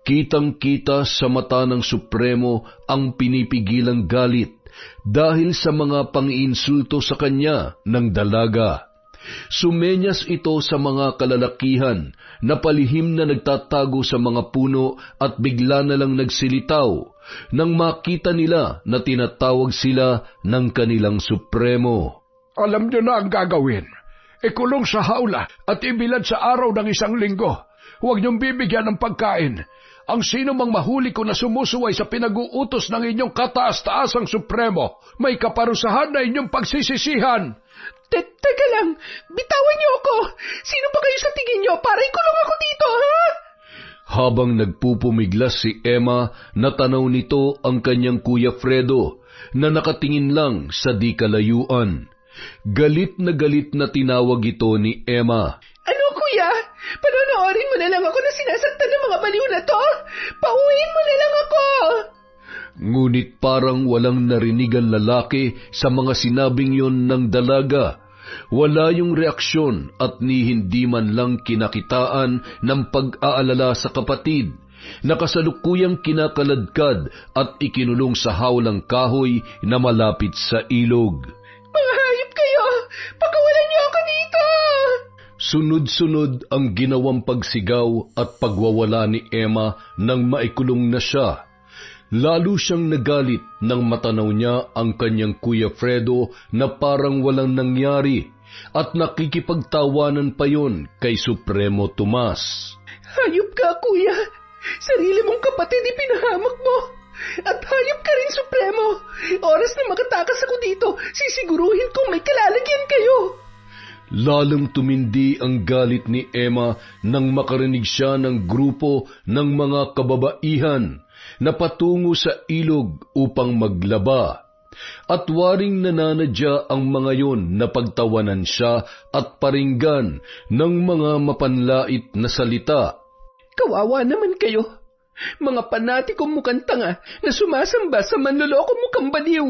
Kitang-kita sa mata ng Supremo ang pinipigilang galit dahil sa mga pang-iinsulto sa kanya ng dalaga. Sumenyas ito sa mga kalalakihan na palihim na nagtatago sa mga puno at bigla na lang nagsilitaw nang makita nila na tinatawag sila ng kanilang Supremo. Alam niyo na ang gagawin. Ikulong sa hawla at ibilad sa araw ng 1 linggo. Huwag niyong bibigyan ng pagkain. Ang sino mang mahuli ko na sumusuway sa pinag-uutos ng inyong kataas-taasang Supremo, may kaparusahan na inyong pagsisisihan. Teka lang, bitawan niyo ako. Sino ba kayo sa tingin niyo para ikulong ako dito, ha? Habang nagpupumiglas si Emma, natanaw nito ang kanyang Kuya Fredo na nakatingin lang sa di kalayuan. Galit na tinawag ito ni Emma. Ano, kuya? Panonoorin mo na lang ako na sinasaktan ng mga baliw na to? Pauwiin mo na lang ako! Ngunit parang walang narinig ang lalaki sa mga sinabing yon ng dalaga. Wala yung reaksyon at ni hindi man lang kinakitaan ng pag-aalala sa kapatid na kasalukuyang kinakaladkad at ikinulong sa hawlang kahoy na malapit sa ilog. Mga hayop kayo! Pakawalan niyo ako dito! Sunod-sunod ang ginawang pagsigaw at pagwawala ni Emma nang maikulong na siya. Lalo siyang nagalit nang matanaw niya ang kanyang Kuya Fredo na parang walang nangyari at nakikipagtawanan pa yon kay Supremo Tomas. Hayop ka, kuya! Sarili mong kapatid ipinahamak mo! At hayop ka rin, Supremo! Oras na makatakas ako dito, sisiguruhin kong may kalalagyan kayo! Lalong tumindi ang galit ni Emma nang makarinig siya ng grupo ng mga kababaihan na patungo sa ilog upang maglaba. At waring nananadya ang mga yon na pagtawanan siya at paringgan ng mga mapanlait na salita. Kawawa naman kayo! Mga panatikong mukhang tanga na sumasamba sa manloloko mukhang baliw!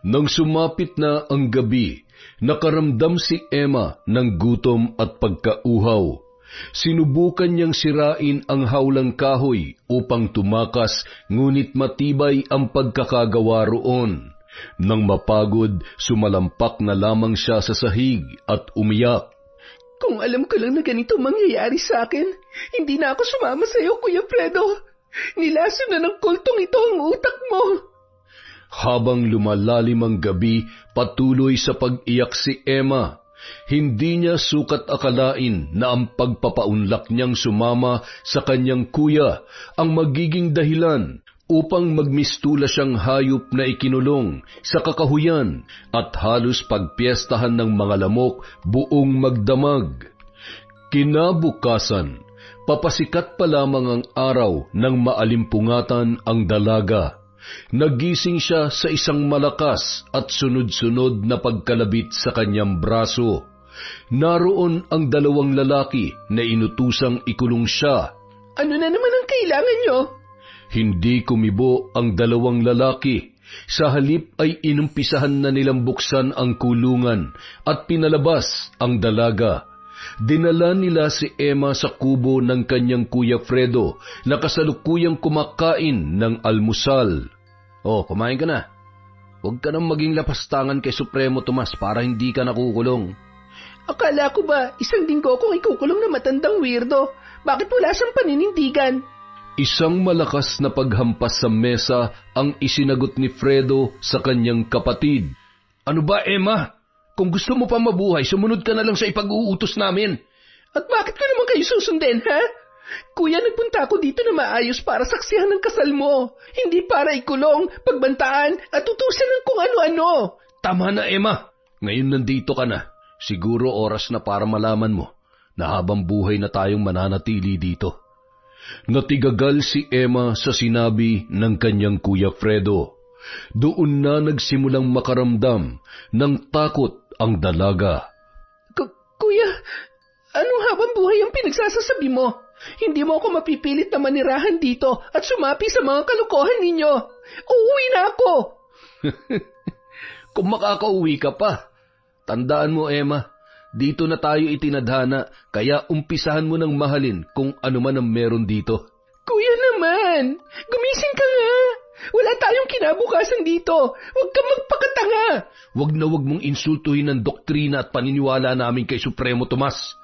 Nang sumapit na ang gabi, nakaramdam si Emma ng gutom at pagkauhaw. Sinubukan niyang sirain ang hawlang kahoy upang tumakas, ngunit matibay ang pagkakagawa roon. Nang mapagod, sumalampak na lamang siya sa sahig at umiyak. Kung alam ko lang na ganito mangyayari sa akin, hindi na ako sumama sa iyo, Kuya Fredo. Nilaso na ng kultong ito ang utak mo. Habang lumalalim ang gabi, patuloy sa pag-iyak si Emma. Hindi niya sukat akalain na ang pagpapaunlak niyang sumama sa kanyang kuya ang magiging dahilan upang magmistula siyang hayop na ikinulong sa kakahuyan at halos pagpiestahan ng mga lamok buong magdamag. Kinabukasan, papasikat pa lamang ang araw nang maalimpungatan ang dalaga. Nagising siya sa isang malakas at sunod-sunod na pagkalabit sa kanyang braso. Naroon ang 2 lalaki na inutusang ikulong siya. Ano na naman ang kailangan niyo? Hindi kumibo ang 2 lalaki. Sa halip ay inumpisahan na nilang buksan ang kulungan at pinalabas ang dalaga. Dinala nila si Emma sa kubo ng kanyang Kuya Fredo na kasalukuyang kumakain ng almusal. Oh, kumain ka na. Huwag ka nang maging lapastangan kay Supremo Tomas para hindi ka nakukulong. Akala ko ba 1 linggo akong ikukulong na matandang weirdo? Bakit wala siyang paninindigan? Isang malakas na paghampas sa mesa ang isinagot ni Fredo sa kanyang kapatid. Ano ba, Emma? Kung gusto mo pa mabuhay, sumunod ka na lang sa ipag-uutos namin. At bakit ko naman kayo susundin, ha? Kuya, nagpunta ako dito na maayos para saksihan ng kasal mo. Hindi para ikulong, pagbantaan at utusan ng kung ano-ano. Tama na, Emma. Ngayon nandito ka na. Siguro oras na para malaman mo na habang buhay na tayong mananatili dito. Natigagal si Emma sa sinabi ng kanyang Kuya Fredo. Doon na nagsimulang makaramdam ng takot ang dalaga. Kuya, anong habang buhay ang pinagsasasabi mo? Hindi mo ako mapipilit na manirahan dito at sumapi sa mga kalokohan ninyo. Uuwi na ako. Kung makakauwi ka pa. Tandaan mo, Emma, dito na tayo itinadhana, kaya umpisahan mo ng mahalin kung ano man ang meron dito. Kuya naman, gumising ka nga. Wala tayong kinabukasan dito. Huwag kang magpakatanga. Wag na wag mong insultuhin ang doktrina at paniniwala namin kay Supremo Tomas.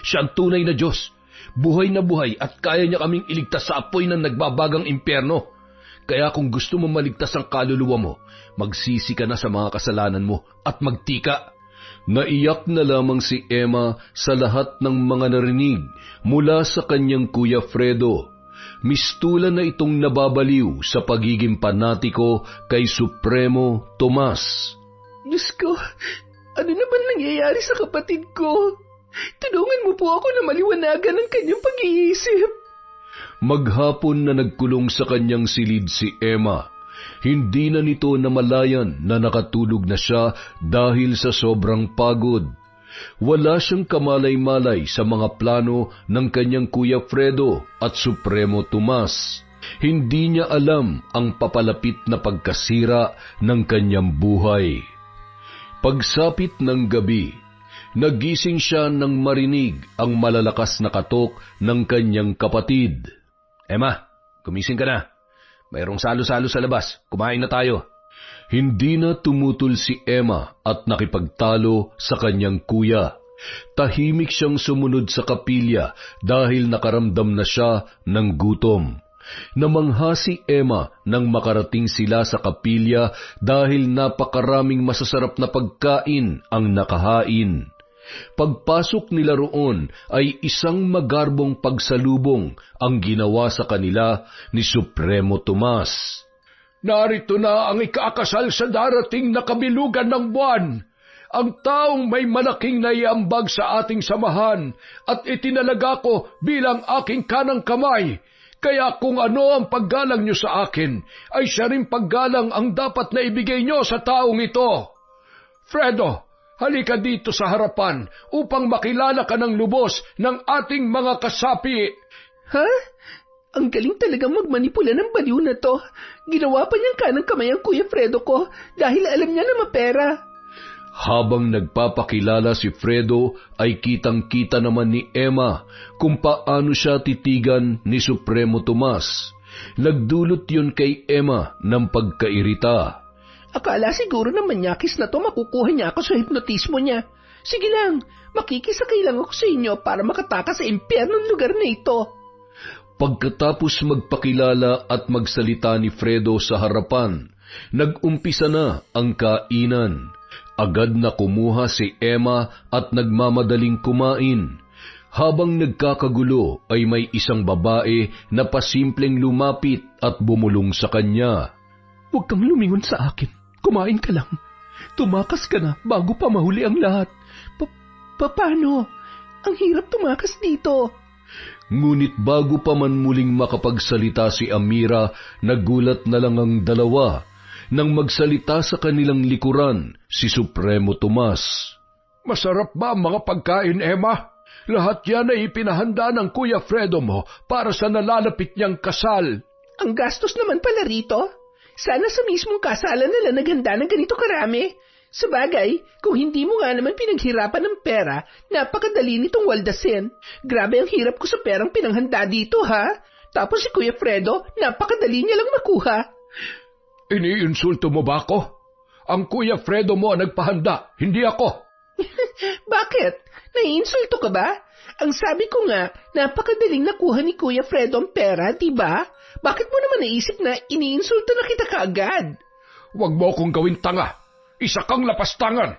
Siya ang tunay na Diyos. Buhay na buhay at kaya niya kaming iligtas sa apoy ng nagbabagang impyerno. Kaya kung gusto mo maligtas ang kaluluwa mo, magsisi ka na sa mga kasalanan mo at magtika. Naiyak na lamang si Emma sa lahat ng mga narinig mula sa kanyang Kuya Fredo. Mistulan na itong nababaliw sa pagiging panatiko kay Supremo Tomas. Diyos ko, ano na ba nangyayari sa kapatid ko? Tulungan mo po ako na maliwanagan ang kanyang pag-iisip. Maghapon na nagkulong sa kanyang silid si Emma. Hindi na nito namalayan na nakatulog na siya dahil sa sobrang pagod. Wala siyang kamalay-malay sa mga plano ng kanyang Kuya Fredo at Supremo Tomas. Hindi niya alam ang papalapit na pagkasira ng kanyang buhay. Pagsapit ng gabi, nagising siya nang marinig ang malalakas na katok ng kanyang kapatid. Emma, gumising ka na. Mayroong salo-salo sa labas. Kumain na tayo. Hindi na tumutol si Emma at nakipagtalo sa kanyang kuya. Tahimik siyang sumunod sa kapilya dahil nakaramdam na siya ng gutom. Namangha si Emma nang makarating sila sa kapilya dahil napakaraming masasarap na pagkain ang nakahain. Pagpasok nila roon ay isang magarbong pagsalubong ang ginawa sa kanila ni Supremo Tomas. Narito na ang ikakasal sa darating na kabilugan ng buwan. Ang taong may malaking naiambag sa ating samahan at itinalaga ko bilang aking kanang kamay. Kaya kung ano ang paggalang niyo sa akin, ay siya rin paggalang ang dapat na ibigay niyo sa taong ito. Fredo, halika dito sa harapan upang makilala ka ng lubos ng ating mga kasapi. Ha? Ang galing talagang magmanipula ng baliw na to. Ginawa pa niyang kanang kamay ang Kuya Fredo ko dahil alam niya na mapera. Habang nagpapakilala si Fredo ay kitang-kita naman ni Emma kung paano siya titigan ni Supremo Tomas. Nagdulot yun kay Emma ng pagkairita. Akala siguro na manyakis na to makukuha niya ako sa hipnotismo niya. Sige lang, makikisakay lang ako sa inyo para makatakas sa impyernong lugar na ito. Pagkatapos magpakilala at magsalita ni Fredo sa harapan, nag-umpisa na ang kainan. Agad na kumuha si Emma at nagmamadaling kumain. Habang nagkakagulo ay may isang babae na pasimpleng lumapit at bumulong sa kanya. Huwag kang lumingon sa akin. Kumain ka lang. Tumakas ka na bago pa mahuli ang lahat. Paano? Ang hirap tumakas dito. Ngunit bago pa man muling makapagsalita si Amira, nagulat na lang ang dalawa nang magsalita sa kanilang likuran si Supremo Tomas. Masarap ba ang mga pagkain, Emma? Lahat yan ay ipinahanda ng Kuya Fredo mo para sa nalalapit niyang kasal. Ang gastos naman pala rito. Sana sa mismong kasalan nila naghanda ng ganito karami. Sabagay, kung hindi mo nga naman pinaghirapan ng pera, napakadali nitong waldasin. Grabe ang hirap ko sa perang pinanghanda dito, ha? Tapos si Kuya Fredo, napakadali niya lang makuha. Iniinsulto mo ba ako? Ang Kuya Fredo mo ang nagpahanda, hindi ako. Bakit? Naiinsulto ka ba? Ang sabi ko nga, napakadaling nakuha ni Kuya Fredo ang pera, diba? Bakit mo naman naisip na iniinsulto na kita kaagad? Huwag mo akong gawing tanga. Isa kang lapastangan.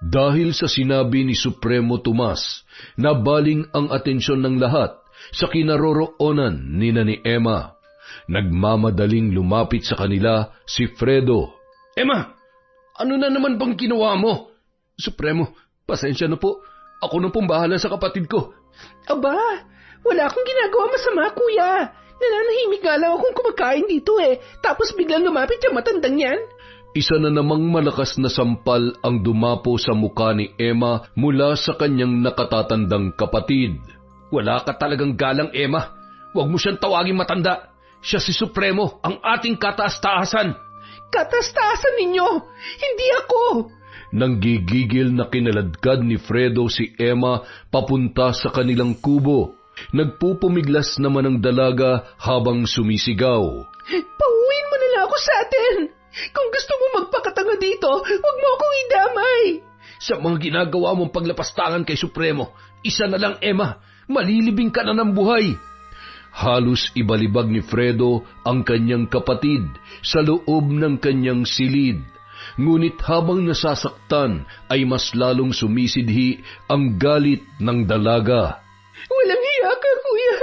Dahil sa sinabi ni Supremo Tomas, nabaling ang atensyon ng lahat sa kinaroroonan ni Emma. Nagmamadaling lumapit sa kanila si Fredo. Emma, Ano na naman bang ginawa mo? Supremo, pasensya na po. Ako na pong bahala sa kapatid ko. Aba, wala akong ginagawa masama, kuya. Nananahimik nga lang akong kumakain dito Tapos biglang lumapit yung matandang yan. Isa na namang malakas na sampal ang dumapo sa mukha ni Emma mula sa kanyang nakatatandang kapatid. Wala ka talagang galang, Emma. Huwag mo siyang tawaging matanda. Siya si Supremo, ang ating kataas-taasan. Kataas-taasan ninyo! Hindi ako! Nang gigigil na kinaladkad ni Fredo si Emma papunta sa kanilang kubo. Nagpupumiglas naman ang dalaga habang sumisigaw. Pauwiin mo na lang ako sa atin! Kung gusto mo magpakatanga dito, huwag mo akong idamay! Sa mga ginagawa mong paglapastangan kay Supremo, isa na lang, Emma, malilibing ka na ng buhay. Halos ibalibag ni Fredo ang kanyang kapatid sa loob ng kanyang silid. Ngunit habang nasasaktan ay mas lalong sumisidhi ang galit ng dalaga. Walang hiya ka, kuya.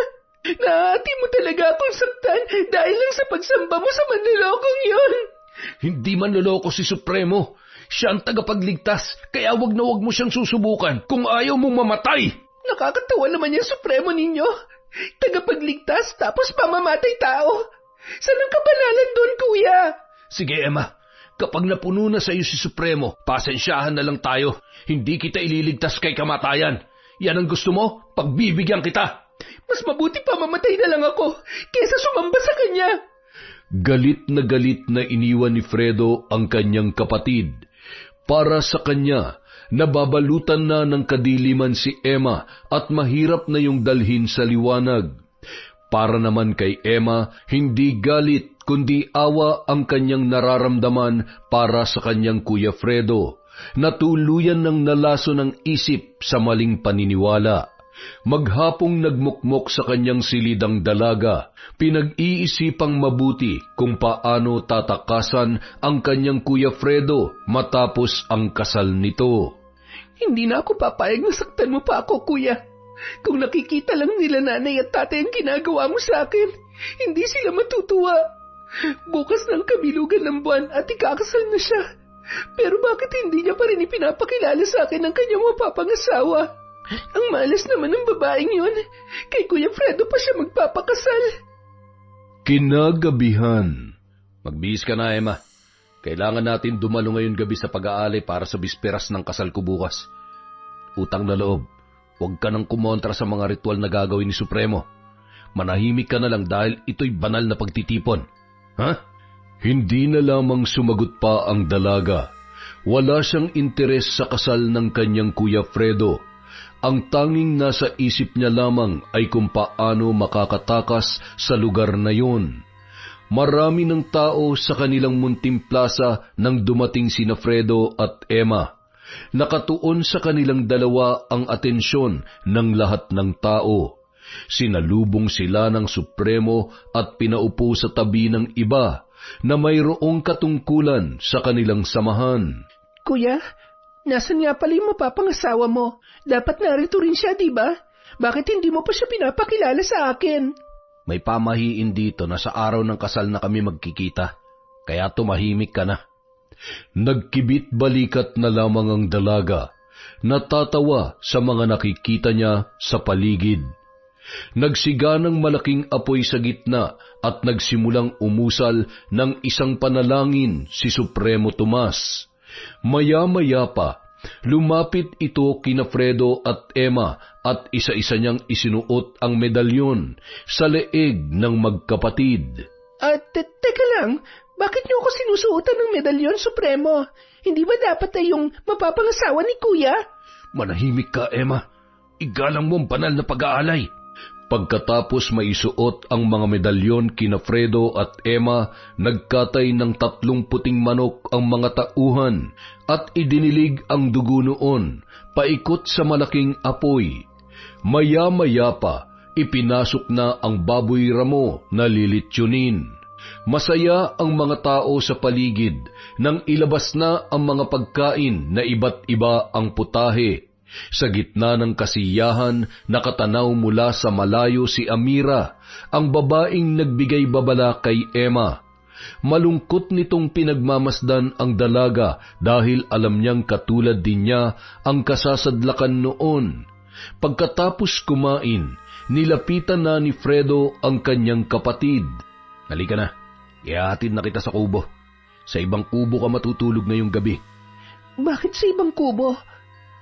Naati mo talaga akong saktan dahil lang sa pagsamba mo sa manlolokong yun. Hindi manloloko si Supremo. Siya ang tagapagligtas, kaya wag na wag mo siyang susubukan kung ayaw mong mamatay. Nakakatawa naman yung Supremo ninyo. Tagapagligtas tapos pamamatay tao. Saan ang kabanalan doon, kuya? Sige, Emma. Kapag napuno na sa iyo si Supremo, pasensyahan na lang tayo. Hindi kita ililigtas kay kamatayan. Yan ang gusto mo? Pagbibigyan kita. Mas mabuti pa mamatay na lang ako kaysa sumamba sa kanya. Galit na iniwan ni Fredo ang kanyang kapatid. Para sa kanya, nababalutan na ng kadiliman si Emma at mahirap na yung dalhin sa liwanag. Para naman kay Emma, hindi galit kundi awa ang kanyang nararamdaman para sa kanyang Kuya Fredo, na tuluyan ng nalaso ng isip sa maling paniniwala. Maghapong nagmukmok sa kanyang silidang dalaga, pinag-iisipang mabuti kung paano tatakasan ang kanyang Kuya Fredo matapos ang kasal nito. Hindi na ako papayag na saktan mo pa ako, kuya. Kung nakikita lang nila nanay at tatay ang ginagawa mo sa akin, hindi sila matutuwa. Bukas ng kabilugan ng buwan at ikakasal na siya. Pero bakit hindi niya pa rin ipinapakilala sa akin ang kanyang mapapangasawa? Ang malas naman ng babaeng yun. Kay Kuya Fredo pa siya magpapakasal. Kinagabihan. Magbihis ka na, Emma. Kailangan natin dumalo ngayon gabi sa pag-aalay para sa bisperas ng kasal ko bukas. Utang na loob, huwag ka nang kumontra sa mga ritual na gagawin ni Supremo. Manahimik ka na lang dahil ito'y banal na pagtitipon. Ha? Hindi na lamang sumagot pa ang dalaga. Wala siyang interes sa kasal ng kanyang Kuya Fredo. Ang tanging nasa isip niya lamang ay kung paano makakatakas sa lugar na yun. Marami ng tao sa kanilang munting plaza nang dumating sina Fredo at Emma. Nakatuon sa kanilang dalawa ang atensyon ng lahat ng tao. Sinalubong sila ng Supremo at pinaupo sa tabi ng iba na mayroong katungkulan sa kanilang samahan. Kuya, nasan nga pala yung mapapangasawa mo? Dapat narito rin siya, di ba? Bakit hindi mo pa siya pinapakilala sa akin? May pamahiin dito na sa araw ng kasal na kami magkikita, kaya tumahimik ka na. Nagkibit balikat na lamang ang dalaga, natatawa sa mga nakikita niya sa paligid. Nagsiga ng malaking apoy sa gitna at nagsimulang umusal ng isang panalangin si Supremo Tomas. Maya-maya pa, lumapit ito kina Fredo at Emma at isa-isa niyang isinuot ang medalyon sa leeg ng magkapatid. Teka lang, bakit niyo ako sinusuotan ng medalyon, Supremo? Hindi ba dapat ay yung mapapangasawa ni Kuya? Manahimik ka, Emma. Igalang mo ang banal na pag-aalay. Pagkatapos maisuot ang mga medalyon kina Fredo at Emma, nagkatay ng 3 puting manok ang mga tauhan at idinilig ang dugo noon, paikot sa malaking apoy. Maya-maya pa, ipinasok na ang baboy ramo na lilitsyonin. Masaya ang mga tao sa paligid nang ilabas na ang mga pagkain na iba't iba ang putahe. Sa gitna ng kasiyahan, nakatanaw mula sa malayo si Amira, ang babaeng nagbigay babala kay Emma. Malungkot nitong pinagmamasdan ang dalaga dahil alam niyang katulad din niya ang kasasadlakan noon. Pagkatapos kumain, nilapitan na ni Fredo ang kanyang kapatid. Halika na, ihahatid na kita sa kubo. Sa ibang kubo ka matutulog ngayong gabi. Bakit sa ibang kubo?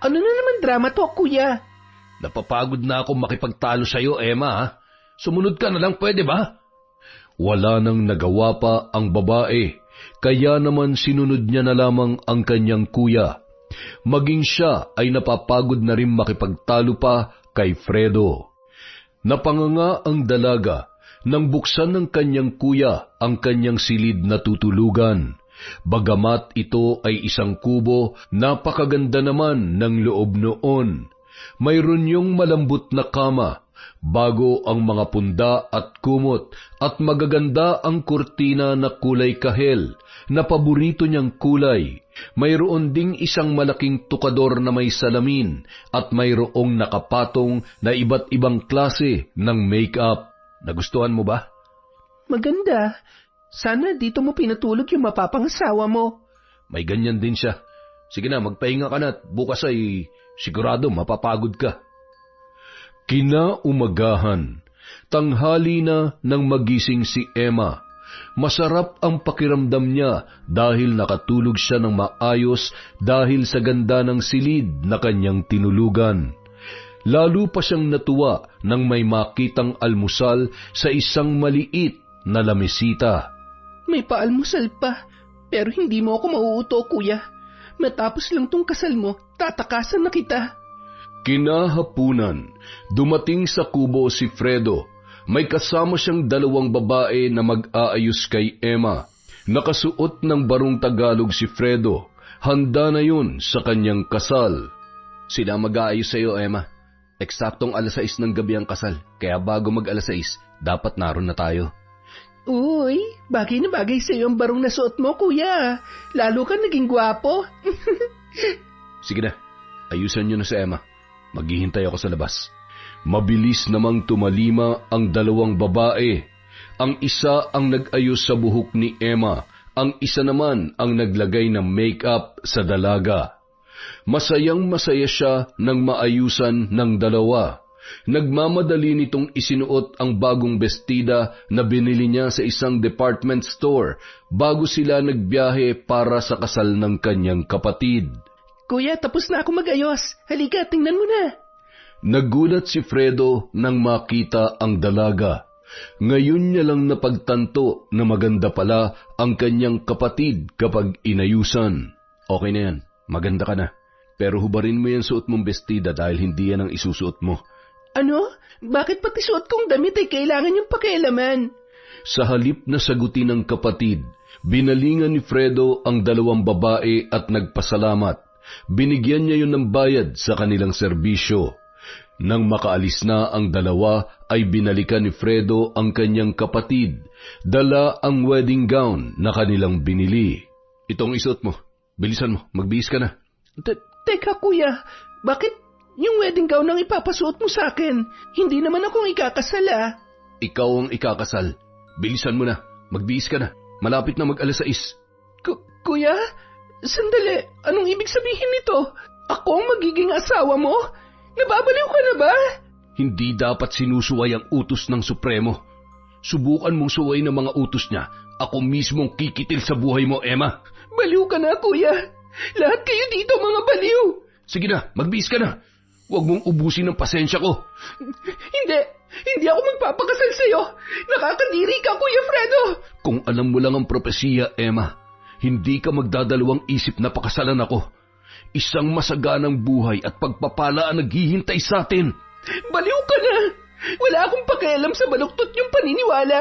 Ano na naman drama to, kuya? Napapagod na ako makipagtalo sa'yo, Emma, ha? Sumunod ka na lang, pwede ba? Wala nang nagawa pa ang babae, kaya naman sinunod niya na lamang ang kanyang kuya. Maging siya ay napapagod na rin makipagtalo pa kay Fredo. Napanganga ang dalaga nang buksan ng kanyang kuya ang kanyang silid na tutulugan. Bagamat ito ay isang kubo, napakaganda naman ng loob noon. Mayroon yung malambot na kama, bago ang mga punda at kumot, at magaganda ang kurtina na kulay kahel, na paborito niyang kulay. Mayroon ding isang malaking tukador na may salamin, at mayroong nakapatong na iba't ibang klase ng make-up. Nagustuhan mo ba? Maganda. Sana dito mo pinatulog yung mapapangasawa mo. May ganyan din siya. Sige na, magpahinga ka na at bukas ay sigurado mapapagod ka. Kinaumagahan, tanghali na nang magising si Emma. Masarap ang pakiramdam niya dahil nakatulog siya ng maayos dahil sa ganda ng silid na kanyang tinulugan. Lalo pa siyang natuwa nang may makitang almusal sa isang maliit na lamesita. May paalmusal pa, pero hindi mo ako mauuto, kuya. Matapos lang tong kasal mo, tatakasan na kita. Kinahapunan, dumating sa kubo si Fredo. May kasama siyang dalawang babae na mag-aayos kay Emma. Nakasuot ng barong Tagalog si Fredo. Handa na yun sa kanyang kasal. Sila mag-aayos sa iyo, Emma. Eksaktong 6:00 ng gabi ang kasal, kaya bago mag-6:00, dapat naroon na tayo. Uy, bagay na bagay sa iyo ang barong na suot mo, kuya. Lalo ka naging gwapo. Sige na, ayusan niyo na si Emma. Maghihintay ako sa labas. Mabilis namang tumalima ang dalawang babae. Ang isa ang nag-ayos sa buhok ni Emma, ang isa naman ang naglagay ng make-up sa dalaga. Masayang masaya siya nang maayusan ng dalawa. Nagmamadali nitong isinuot ang bagong bestida na binili niya sa isang department store bago sila nagbiyahe para sa kasal ng kanyang kapatid. Kuya, tapos na ako mag-ayos. Halika, tingnan mo na. Nagulat si Fredo nang makita ang dalaga. Ngayon niya lang napagtanto na maganda pala ang kanyang kapatid kapag inayusan. Okay na yan, maganda ka na. Pero hubarin mo yan suot mong bestida dahil hindi yan ang isusuot mo. Ano? Bakit pati suot kong damit ay kailangan yung pakialaman? Sa halip na sagutin ng kapatid, binalingan ni Fredo ang dalawang babae at nagpasalamat. Binigyan niya yun ng bayad sa kanilang serbisyo. Nang makaalis na ang dalawa, ay binalikan ni Fredo ang kanyang kapatid. Dala ang wedding gown na kanilang binili. Itong isuot mo. Bilisan mo, magbihis ka na. Teka kuya, bakit yung wedding gown ang ipapasuot mo sa akin? Hindi naman akong ikakasal ah. Ikaw ang ikakasal. Bilisan mo na, magbihis ka na. Malapit na mag-6:00. Kuya, sandali, anong ibig sabihin nito? Ako ang magiging asawa mo? Nababaliw ka na ba? Hindi dapat sinusuway ang utos ng Supremo. Subukan mong suway ng mga utos niya. Ako mismong kikitil sa buhay mo, Emma. Baliw ka na, kuya. Lahat kayo dito mga baliw. Sige na, magbihis ka na. Huwag mong ubusin ang pasensya ko. Hindi ako magpapakasal sa'yo. Nakakadiri ka, Kuya Fredo. Kung alam mo lang ang propesiya, Emma, hindi ka magdadalawang isip na pakasalan ako. Isang masaganang buhay at pagpapala ang naghihintay sa atin. Baliw ka na. Wala akong pakialam sa baluktot niyong paniniwala.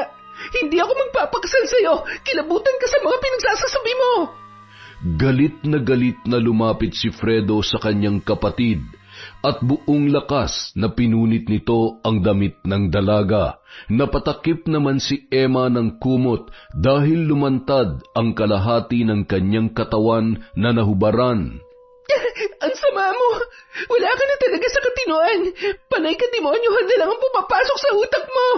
Hindi ako magpapakasal sa'yo. Kilabutan ka sa mga pinagsasasabi mo. Galit na lumapit si Fredo sa kanyang kapatid at buong lakas na pinunit nito ang damit ng dalaga. Napatakip naman si Emma ng kumot dahil lumantad ang kalahati ng kanyang katawan na nahubaran. Ang sama mo! Wala ka na talaga sa katinoan! Panay ka demonyohan na lang ang pumapasok sa utak mo!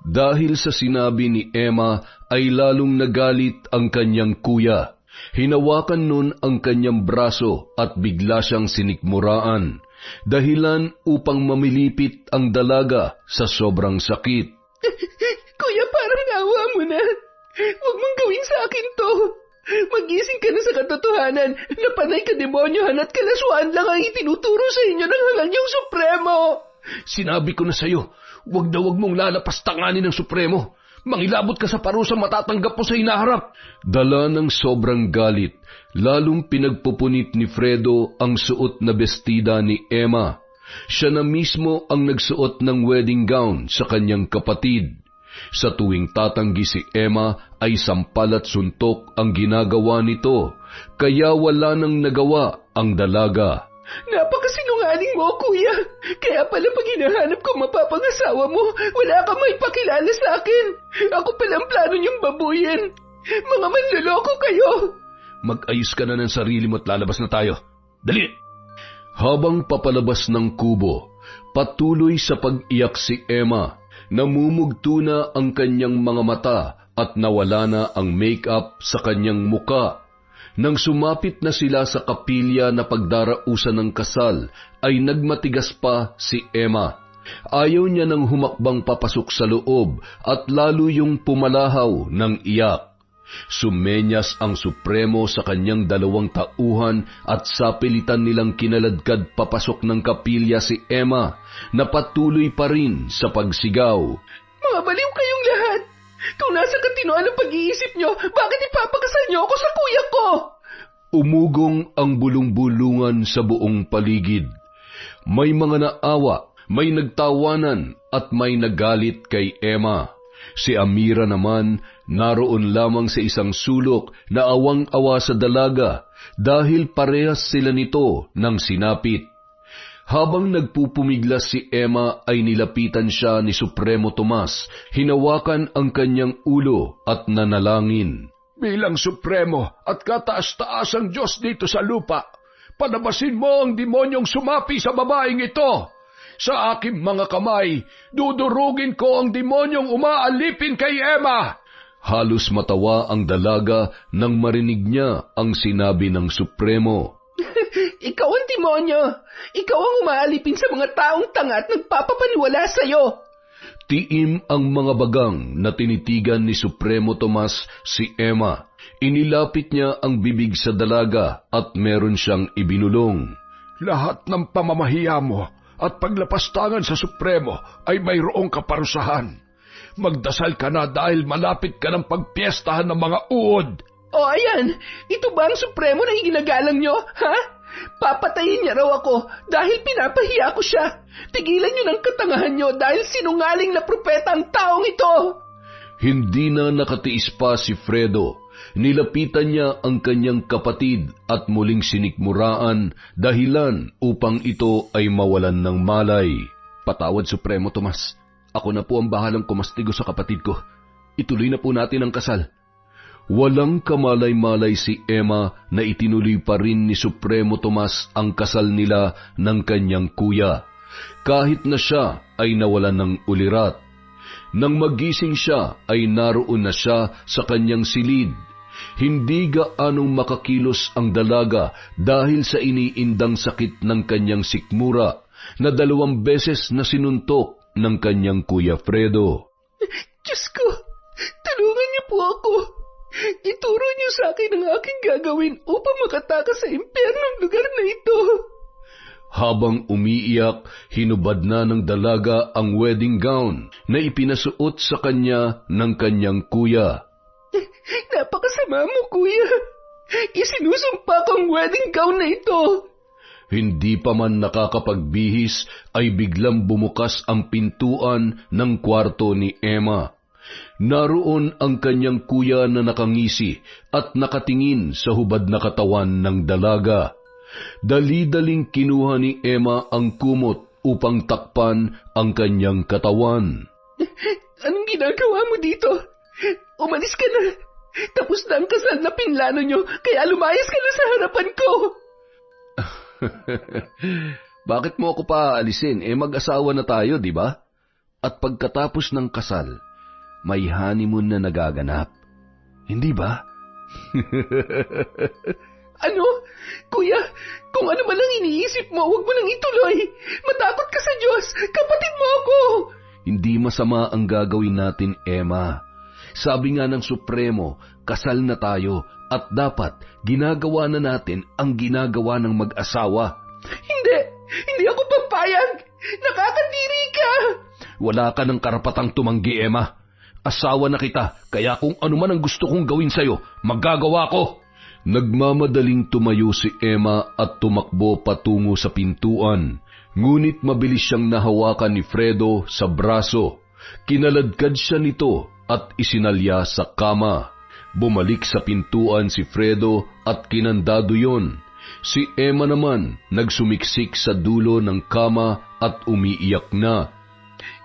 Dahil sa sinabi ni Emma ay lalong nagalit ang kanyang kuya. Hinawakan nun ang kanyang braso at bigla siyang sinikmuraan, dahilan upang mamilipit ang dalaga sa sobrang sakit. Kuya, parang awa mo na. Huwag mong gawin sa akin to. Magising ka na sa katotohanan na panay kademonyohan at kalaswaan lang ang itinuturo sa inyo ng hangal niyong Supremo. Sinabi ko na sa'yo, huwag mong lalapastanganin ng Supremo. Mangilabot ka sa parusang matatanggap mo sa hinaharap. Dala ng sobrang galit, lalong pinagpupunit ni Fredo ang suot na bestida ni Emma. Siya na mismo ang nagsuot ng wedding gown sa kanyang kapatid. Sa tuwing tatanggi si Emma ay sampal at suntok ang ginagawa nito, kaya wala nang nagawa ang dalaga. Napakasinungaling mo, kuya. Kaya pala pag hinahanap ko mapapangasawa mo, wala ka may pakilala sa akin. Ako palang plano niyong babuyin. Mga manloloko kayo. Mag-ayos ka na ng sarili mo at lalabas na tayo. Dali! Habang papalabas ng kubo, patuloy sa pag-iyak si Emma. Namumugto na ang kanyang mga mata at nawala na ang make-up sa kanyang muka. Nang sumapit na sila sa kapilya na pagdarausan ng kasal, ay nagmatigas pa si Emma. Ayaw niya nang humakbang papasok sa loob at lalo yung pumalahaw ng iyak. Sumenyas ang Supremo sa kanyang 2 tauhan at sapilitan nilang kinaladkad papasok ng kapilya si Emma na patuloy pa rin sa pagsigaw. Mga baliw kayong lahat! Kung nasa katinoan ang pag-iisip nyo, bakit ipapakasal nyo ako sa kuya ko? Umugong ang bulong-bulungan sa buong paligid. May mga naawa, may nagtawanan at may nagalit kay Emma. Si Amira naman naroon lamang sa isang sulok na awang-awa sa dalaga dahil parehas sila nito ng sinapit. Habang nagpupumiglas si Emma ay nilapitan siya ni Supremo Tomas, hinawakan ang kanyang ulo at nanalangin. Bilang Supremo at kataas-taasang Diyos dito sa lupa, panabasin mo ang demonyong sumapi sa babaeng ito. Sa aking mga kamay, dudurugin ko ang demonyong umaalipin kay Emma. Halos matawa ang dalaga nang marinig niya ang sinabi ng Supremo. Ikaw ang demonyo! Ikaw ang umaalipin sa mga taong tanga at nagpapapaniwala sa'yo! Tiim ang mga bagang na tinitigan ni Supremo Tomas si Emma. Inilapit niya ang bibig sa dalaga at meron siyang ibinulong. Lahat ng pamamahiya mo at paglapastangan sa Supremo ay mayroong kaparusahan. Magdasal ka na dahil malapit ka ng pagpiestahan ng mga uod. O ayan, ito ba ang Supremo na iginagalang nyo, ha? Papatayin niya raw ako dahil pinapahiya ko siya. Tigilan niyo ng katangahan niyo dahil sinungaling na propeta ang taong ito. Hindi na nakatiis pa si Fredo. Nilapitan niya ang kanyang kapatid at muling sinikmuraan dahilan upang ito ay mawalan ng malay. Patawad, Supremo Tomas. Ako na po ang bahalang kumastigo sa kapatid ko. Ituloy na po natin ang kasal. Walang kamalay-malay si Emma na itinuloy pa rin ni Supremo Tomas ang kasal nila ng kanyang kuya, kahit na siya ay nawalan ng ulirat. Nang magising siya ay naroon na siya sa kanyang silid. Hindi gaanong makakilos ang dalaga dahil sa iniindang sakit ng kanyang sikmura na 2 beses na sinuntok ng kanyang kuya Fredo. Diyos ko, tulungan niyo po ako. Ituro niyo sa akin ang aking gagawin upang makatakas sa impyernong lugar na ito. Habang umiiyak, hinubad na ng dalaga ang wedding gown na ipinasuot sa kanya ng kanyang kuya. Napakasama mo, kuya. Isinusumpa kang wedding gown na ito. Hindi pa man nakakapagbihis ay biglang bumukas ang pintuan ng kwarto ni Emma. Naroon ang kanyang kuya na nakangisi at nakatingin sa hubad na katawan ng dalaga. Dali-daling kinuha ni Emma ang kumot upang takpan ang kanyang katawan. Anong ginagawa mo dito? Umalis ka na. Tapos na ang kasal na pinlano nyo, kaya lumayas ka na sa harapan ko. Bakit mo ako pa aalisin? Mag-asawa na tayo, di ba? At pagkatapos ng kasal, may honeymoon na nagaganap. Hindi ba? Ano? Kuya, kung ano man ang iniisip mo, huwag mo nang ituloy. Matakot ka sa Diyos. Kapatid mo ako. Hindi masama ang gagawin natin, Emma. Sabi nga ng Supremo, kasal na tayo at dapat ginagawa na natin ang ginagawa ng mag-asawa. Hindi ako papayag. Nakakadiri ka. Wala ka ng karapatang tumanggi, Emma. Asawa na kita, kaya kung ano man ang gusto kong gawin sa'yo, magagawa ko. Nagmamadaling tumayo si Emma at tumakbo patungo sa pintuan. Ngunit mabilis siyang nahawakan ni Fredo sa braso. Kinaladkad siya nito at isinalya sa kama. Bumalik sa pintuan si Fredo at kinandado yon. Si Emma naman nagsumiksik sa dulo ng kama at umiiyak na.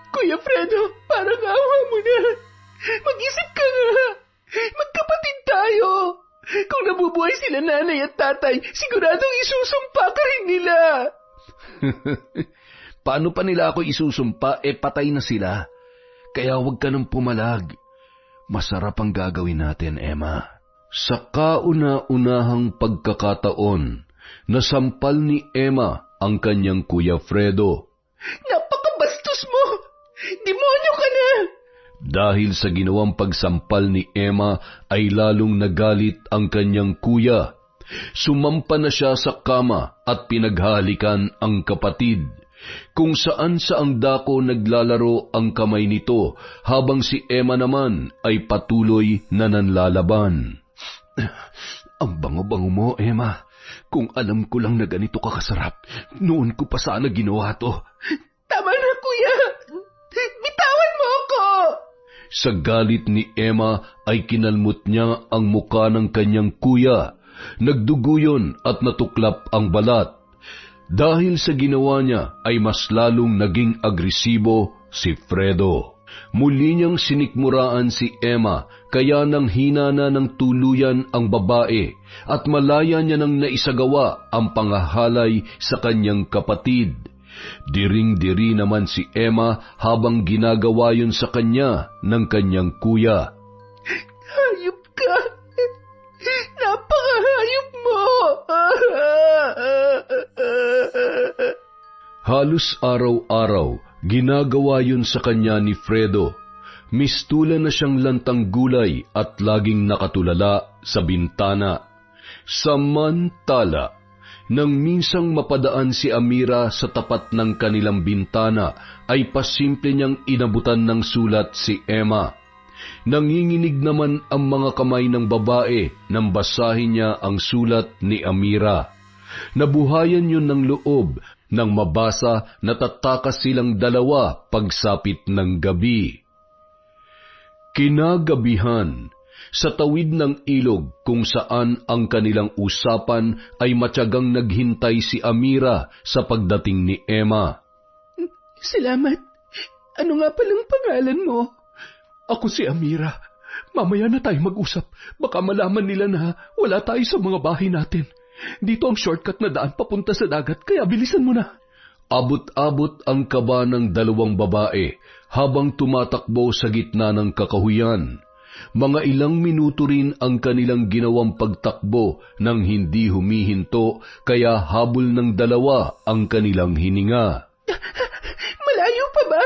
Kuya Fredo, parang awa mo na. Mag-isip ka nga. Magkapatid tayo. Kung nabubuhay sila nanay at tatay, siguradong isusumpa ka rin nila. Paano pa nila ako isusumpa? Patay na sila. Kaya huwag ka nang pumalag. Masarap ang gagawin natin, Emma. Sa kauna-unahang pagkakataon, nasampal ni Emma ang kanyang Kuya Fredo. Napakabastos mo! Demonyo ka na! Dahil sa ginawang pagsampal ni Emma ay lalong nagalit ang kanyang kuya. Sumampa na siya sa kama at pinaghalikan ang kapatid. Kung saan sa ang dako naglalaro ang kamay nito habang si Emma naman ay patuloy na nanlalaban. Ang bango-bango mo, Emma. Kung alam ko lang na ganito ka kasarap, noon ko pa sana ginawa to. Tama na, kuya! Bitawan mo ako! Sa galit ni Emma ay kinalmot niya ang muka ng kanyang kuya. Nagdugo yun at natuklap ang balat. Dahil sa ginawa niya ay mas lalong naging agresibo si Fredo. Muli niyang sinikmuraan si Emma kaya nang hina na ng tuluyan ang babae at malaya niya nang naisagawa ang pangahalay sa kanyang kapatid. Diring-diri naman si Emma habang ginagawa yun sa kanya ng kanyang kuya. Hayop ka! Napakahayop mo! Halos araw-araw, ginagawa yun sa kanya ni Fredo. Mistulan na siyang lantang gulay at laging nakatulala sa bintana. Samantala, nang minsang mapadaan si Amira sa tapat ng kanilang bintana, ay pasimple niyang inabutan ng sulat si Emma. Nanginginig naman ang mga kamay ng babae nang basahin niya ang sulat ni Amira. Nabuhayan yun ng loob nang mabasa na tatakas silang dalawa pagsapit ng gabi. Kinagabihan, sa tawid ng ilog kung saan ang kanilang usapan ay matyagang naghintay si Amira sa pagdating ni Emma. Salamat. Ano nga palang pangalan mo? Ako si Amira. Mamaya na tayo mag-usap. Baka malaman nila na wala tayo sa mga bahay natin. Dito ang shortcut na daan papunta sa dagat, kaya bilisan mo na. Abot-abot ang kaba ng dalawang babae habang tumatakbo sa gitna ng kakahuyan. Mga ilang minuto rin ang kanilang ginawang pagtakbo nang hindi humihinto, kaya habol ng dalawa ang kanilang hininga. Malayo pa ba?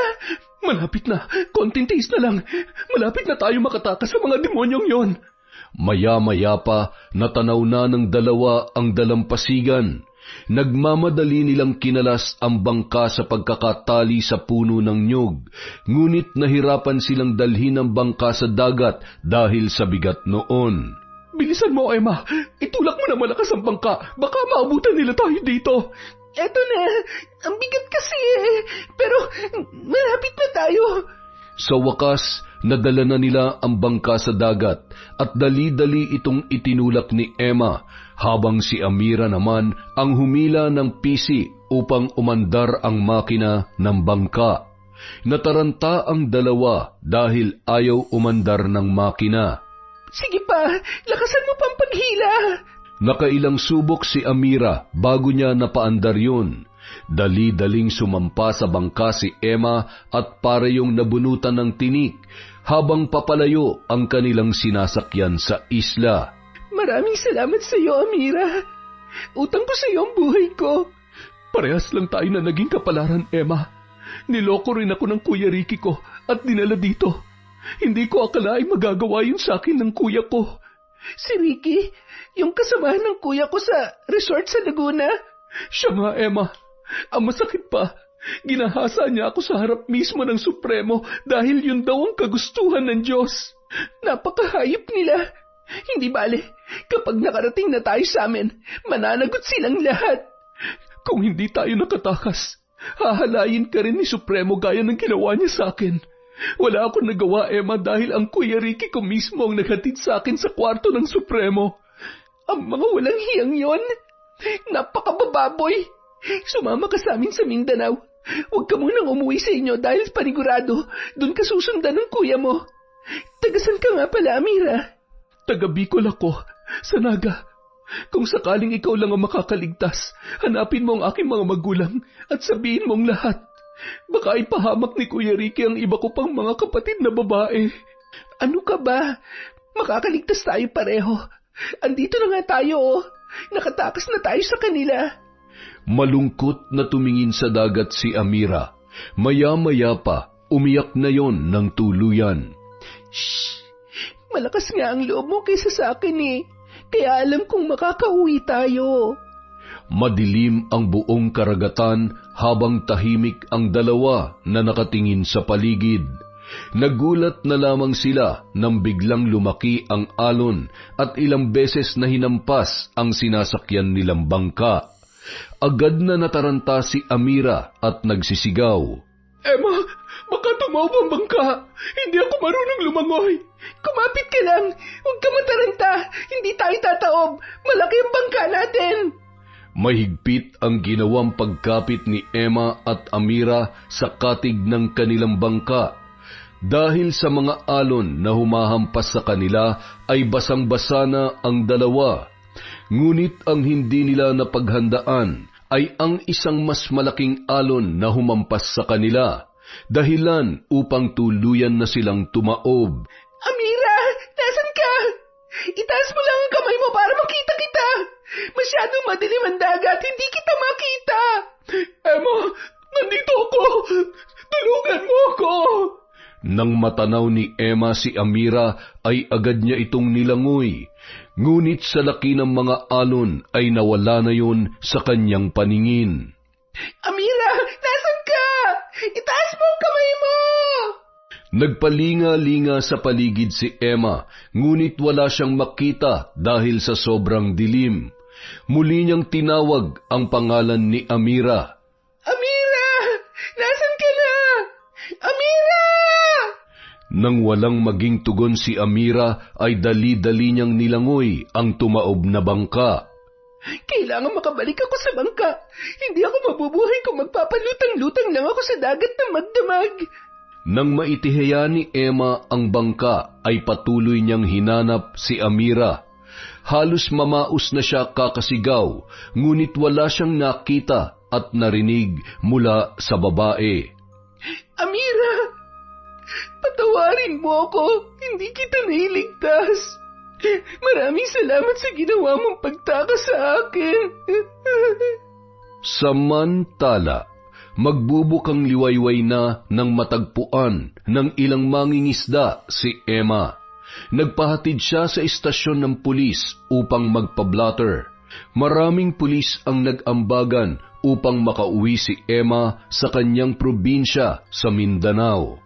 Malapit na. Konting tiis na lang. Malapit na tayo makatakas sa mga demonyong yon. Maya-maya pa, natanaw na ng dalawa ang dalampasigan. Nagmamadali nilang kinalas ang bangka sa pagkakatali sa puno ng nyug, ngunit nahirapan silang dalhin ang bangka sa dagat dahil sa bigat noon. Bilisan mo, Emma. Itulak mo na malakas ang bangka. Baka maabutan nila tayo dito. Eto na, ang bigat kasi pero malapit na tayo. Sa wakas, nadala na nila ang bangka sa dagat at dali-dali itong itinulak ni Emma, habang si Amira naman ang humila ng pisi upang umandar ang makina ng bangka. Nataranta ang dalawa dahil ayaw umandar ng makina. Sige pa, lakasan mo pang paghila. Nakailang subok si Amira bago niya napaandar yun. Dali-daling sumampa sa bangka si Emma at parehong nabunutan ng tinik habang papalayo ang kanilang sinasakyan sa isla. Maraming salamat sa iyo, Amira. Utang ko sa iyo ang buhay ko. Parehas lang tayo na naging kapalaran, Emma. Niloko rin ako ng Kuya Ricky ko at dinala dito. Hindi ko akalaing magagawa yun sa akin ng kuya ko. Si Ricky, yung kasamahan ng kuya ko sa resort sa Laguna. Siya nga, Emma. Ang masakit pa, ginahasa niya ako sa harap mismo ng Supremo dahil yun daw ang kagustuhan ng Diyos. Napakahayop nila. Hindi bale, kapag nakarating na tayo sa amin, mananagot silang lahat. Kung hindi tayo nakatakas, hahalayin ka rin ni Supremo gaya ng ginawa niya sa akin. Wala akong nagawa, Emma, dahil ang Kuya Ricky ko mismo ang naghatid sa akin sa kwarto ng Supremo. Ang mga walang hiyang yon, napakabababoy. Sumama ka sa amin sa Mindanao. Huwag ka munang umuwi sa inyo dahil panigurado, doon ka susundan ng kuya mo. Tagasan ka nga pala, Amira? Taga Bicol ako, sa Naga. Kung sakaling ikaw lang ang makakaligtas, hanapin mo ang aking mga magulang at sabihin mong lahat. Baka ipahamak ni Kuya Ricky ang iba ko pang mga kapatid na babae. Ano ka ba? Makakaligtas tayo pareho. Andito na nga tayo, oh. Nakatakas na tayo sa kanila. Malungkot na tumingin sa dagat si Amira. Maya-maya pa, umiyak na yon ng tuluyan. Shh! Malakas nga ang loob mo kaysa sa akin eh. Kaya alam kong makakauwi tayo. Madilim ang buong karagatan habang tahimik ang dalawa na nakatingin sa paligid. Nagulat na lamang sila nang biglang lumaki ang alon at ilang beses na hinampas ang sinasakyan nilang bangka. Agad na nataranta si Amira at nagsisigaw. Emma, baka tumaob ang bangka. Hindi ako marunong lumangoy. Kumapit ka lang. Huwag ka mataranta. Hindi tayo tataob. Malaki ang bangka natin. Mahigpit ang ginawang pagkapit ni Emma at Amira sa katig ng kanilang bangka. Dahil sa mga alon na humahampas sa kanila ay basang-basa na ang dalawa. Ngunit ang hindi nila napaghandaan ay ang isang mas malaking alon na humampas sa kanila, dahilan upang tuluyan na silang tumaob. Amira, nasan ka? Itaas mo lang ang kamay mo para makita kita. Masyadong madilim ang dagat, hindi kita makita. Emma, nandito ako. Tulungan mo ako. Nang matanaw ni Emma si Amira ay agad niya itong nilangoy. Ngunit sa laki ng mga alon ay nawala na yon sa kanyang paningin. Amira, nasan ka? Itaas mo ang kamay mo! Nagpalinga-linga sa paligid si Emma, ngunit wala siyang makita dahil sa sobrang dilim. Muli niyang tinawag ang pangalan ni Amira. Amira! Nasan ka na? Amira! Nang walang maging tugon si Amira ay dali-dali niyang nilangoy ang tumaob na bangka. Kailangan makabalik ako sa bangka. Hindi ako mabubuhay kung magpapalutang-lutang lang ako sa dagat na magdamag. Nang maitihaya ni Emma ang bangka ay patuloy niyang hinanap si Amira. Halos mamaos na siya kakasigaw, ngunit wala siyang nakita at narinig mula sa babae. Amira! Patawarin mo ako. Hindi kita nailigtas. Maraming salamat sa ginawa mong pagtakas sa akin. Samantala, magbubukang liwayway na ng matagpuan ng ilang mangingisda si Emma. Nagpahatid siya sa istasyon ng pulis upang magpa-blotter. Maraming pulis ang nag-ambagan upang makauwi si Emma sa kanyang probinsya sa Mindanao.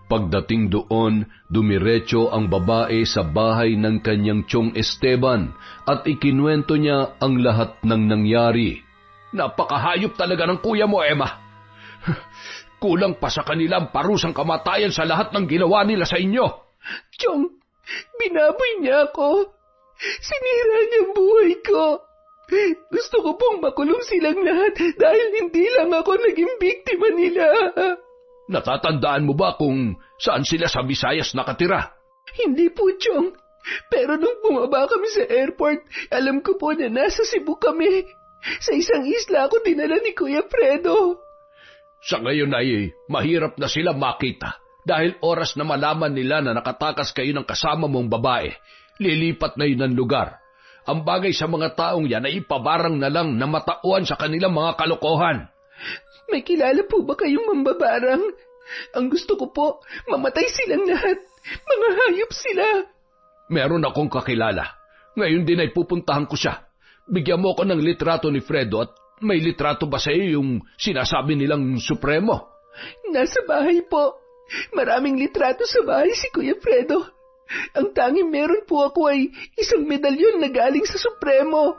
Pagdating doon, dumiretso ang babae sa bahay ng kanyang tiyong Esteban at ikinuwento niya ang lahat ng nangyari. Napakahayop talaga ng kuya mo, Emma. Kulang pa sa kanilang parusang kamatayan sa lahat ng ginawa nila sa inyo. Tiyong, binaboy niya ako. Sinira niya ang buhay ko. Gusto ko pong makulong silang lahat dahil hindi lang ako naging biktima nila. Natatandaan mo ba kung saan sila sa Visayas nakatira? Hindi po, Chong. Pero nung bumaba kami sa airport, alam ko po na nasa Cebu kami. Sa isang isla ako dinala ni Kuya Fredo. Sa ngayon ay mahirap na sila makita dahil oras na malaman nila na nakatakas kayo ng kasama mong babae, lilipat na yun ng lugar. Ang bagay sa mga taong yan ay ipabarang na lang na matauan sa kanilang mga kalokohan. May kilala po ba kayong mambabarang? Ang gusto ko po, mamatay silang lahat. Mga hayop sila. Meron akong kakilala. Ngayon din ay pupuntahan ko siya. Bigyan mo ko ng litrato ni Fredo at may litrato ba sa iyo yung sinasabi nilang Supremo? Nasa bahay po. Maraming litrato sa bahay si Kuya Fredo. Ang tanging meron po ako ay isang medalyon na galing sa Supremo.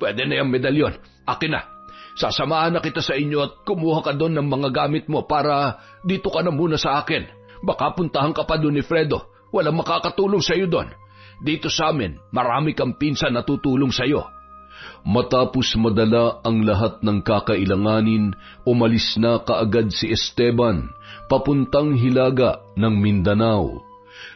Pwede na yung medalyon. Akin na. Sasamahan na kita sa inyo at kumuha ka doon ng mga gamit mo para dito ka na muna sa akin. Baka puntahan ka pa doon ni Fredo. Walang makakatulong sa iyo doon. Dito sa amin, marami kang pinsan na tutulong sa iyo. Matapos madala ang lahat ng kakailanganin, umalis na kaagad si Esteban, papuntang hilaga ng Mindanao.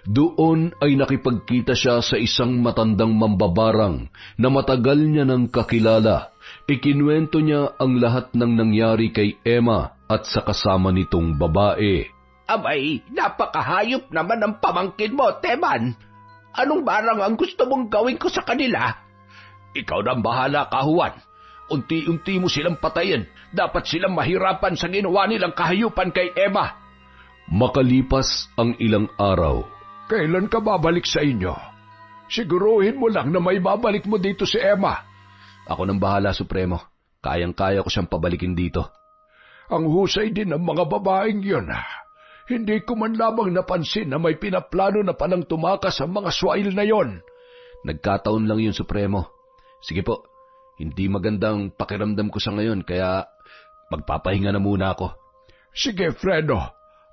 Doon ay nakipagkita siya sa isang matandang mambabarang na matagal niya nang kakilala. Ikinuwento niya ang lahat ng nangyari kay Emma at sa kasama nitong babae. Abay, napakahayop naman ang pamangkin mo, Teman. Anong barang ang gusto mong gawin ko sa kanila? Ikaw nang bahala, Kahuan. Unti-unti mo silang patayin. Dapat silang mahirapan sa ginawa nilang kahayupan kay Emma. Makalipas ang ilang araw. Kailan ka babalik sa inyo? Siguruhin mo lang na may babalik mo dito si Emma. Ako nang bahala, Supremo. Kayang-kaya ko siyang pabalikin dito. Ang husay din ng mga babaeng yun. Hindi ko man lamang napansin na may pinaplano na palang tumakas ang mga swail na yon. Nagkataon lang yun, Supremo. Sige po, hindi magandang pakiramdam ko sa ngayon, kaya magpapahinga na muna ako. Sige, Fredo.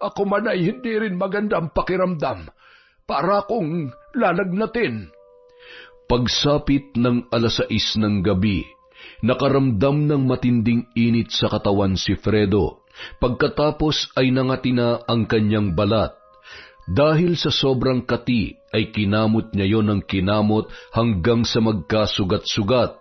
Ako man ay hindi rin magandang pakiramdam. Para akong lalagnatin. Pagsapit ng 6:00 ng gabi, nakaramdam ng matinding init sa katawan si Fredo. Pagkatapos ay nangati na ang kanyang balat. Dahil sa sobrang kati ay kinamot niya yon ng kinamot hanggang sa magkasugat-sugat.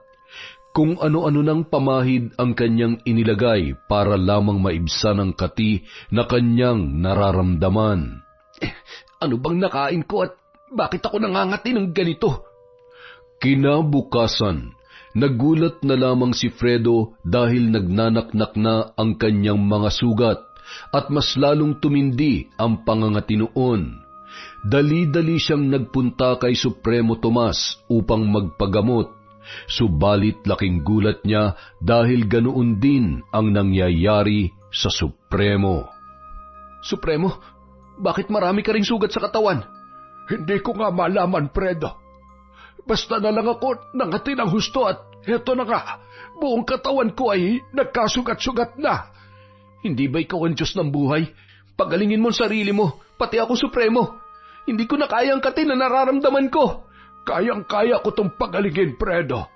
Kung ano-ano nang pamahid ang kanyang inilagay para lamang maibsan ang kati na kanyang nararamdaman. Ano bang nakain ko at bakit ako nangangati ng ganito? Kinabukasan, nagulat na lamang si Fredo dahil nagnanaknak na ang kanyang mga sugat at mas lalong tumindi ang pangangati noon. Dali-dali siyang nagpunta kay Supremo Tomas upang magpagamot. Subalit laking gulat niya dahil ganoon din ang nangyayari sa Supremo. Supremo, bakit marami ka ring sugat sa katawan? Hindi ko nga malaman, Fredo. Basta na lang ako nangati ng husto at heto na nga, buong katawan ko ay nagkasugat-sugat na. Hindi ba ikaw ang Diyos ng buhay? Pagalingin mo ang sarili mo, pati ako, Supremo. Hindi ko na kaya ang kati na nararamdaman ko. Kayang-kaya ko tong pagalingin, Fredo.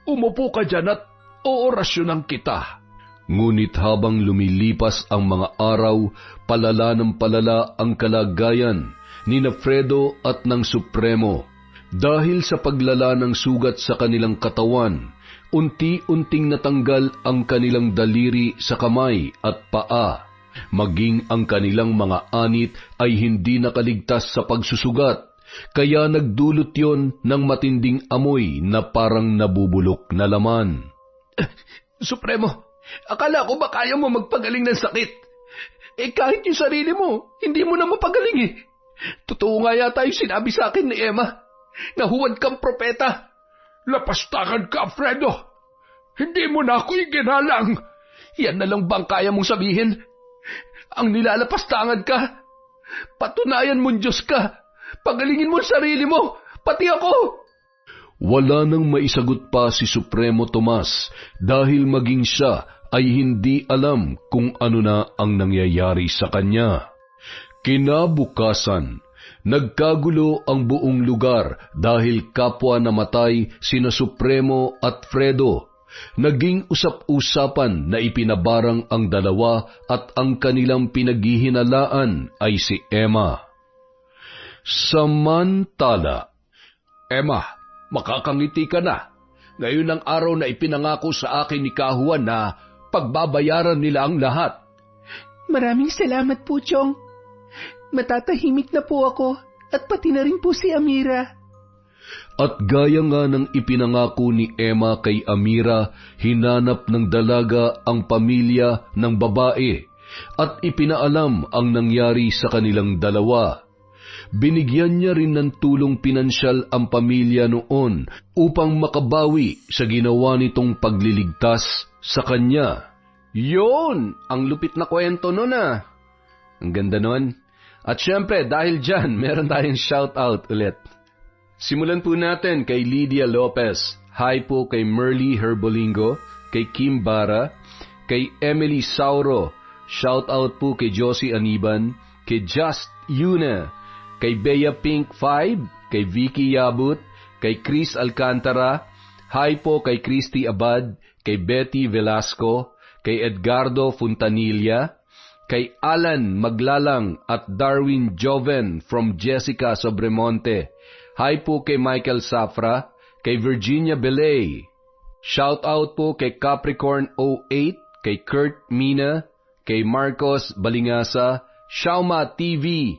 Umupo ka dyan at oorasyonan kita. Ngunit habang lumilipas ang mga araw, palala ng palala ang kalagayan ni Fredo at ng Supremo. Dahil sa paglala ng sugat sa kanilang katawan, unti-unting natanggal ang kanilang daliri sa kamay at paa. Maging ang kanilang mga anit ay hindi nakaligtas sa pagsusugat, kaya nagdulot yon ng matinding amoy na parang nabubulok na laman. Supremo, akala ko ba kaya mo magpagaling ng sakit? Kahit yung sarili mo, hindi mo na mapagaling eh. Totoo nga yata yung sinabi sa akin ni Emma. Nahuwad kang propeta. Lapastangan ka, Fredo. Hindi mo na ako iginalang. Yan na lang bang kaya mong sabihin? Ang nilalapastangan ka? Patunayan mong Diyos ka. Pagalingin mo sarili mo, pati ako. Wala nang maisagot pa si Supremo Tomas dahil maging siya ay hindi alam kung ano na ang nangyayari sa kanya. Kinabukasan, nagkagulo ang buong lugar dahil kapwa namatay sina Supremo at Fredo. Naging usap-usapan na ipinabarang ang dalawa at ang kanilang pinaghihinalaan ay si Emma. Samantala, Emma, makakangiti ka na. Ngayon ang araw na ipinangako sa akin ni Kahuan na pagbabayaran nila ang lahat. Maraming salamat po, Chong. Matatahimik na po ako at pati na rin po si Amira. At gaya nga ng ipinangako ni Emma kay Amira, hinanap ng dalaga ang pamilya ng babae at ipinaalam ang nangyari sa kanilang dalawa. Binigyan niya rin ng tulong pinansyal ang pamilya noon upang makabawi sa ginawa nitong pagliligtas sa kanya. Yun! Ang lupit na kwento nun ah! Ang ganda nun. At syempre, dahil dyan, meron tayong shoutout ulit. Simulan po natin kay Lydia Lopez. Hi po kay Merly Herbolingo, kay Kim Bara, kay Emily Sauro. Shoutout po kay Josie Aniban, kay Just Yuna, kay Bea Pink 5, kay Vicky Yabut, kay Chris Alcantara. Hi po kay Christy Abad, kay Betty Velasco, kay Edgardo Fontanilla, kay Alan Maglalang at Darwin Joven from Jessica Sobremonte. Hi po kay Michael Safra, kay Virginia Belay. Shout out po kay Capricorn 08, kay Kurt Mina, kay Marcos Balingasa, Shauma TV.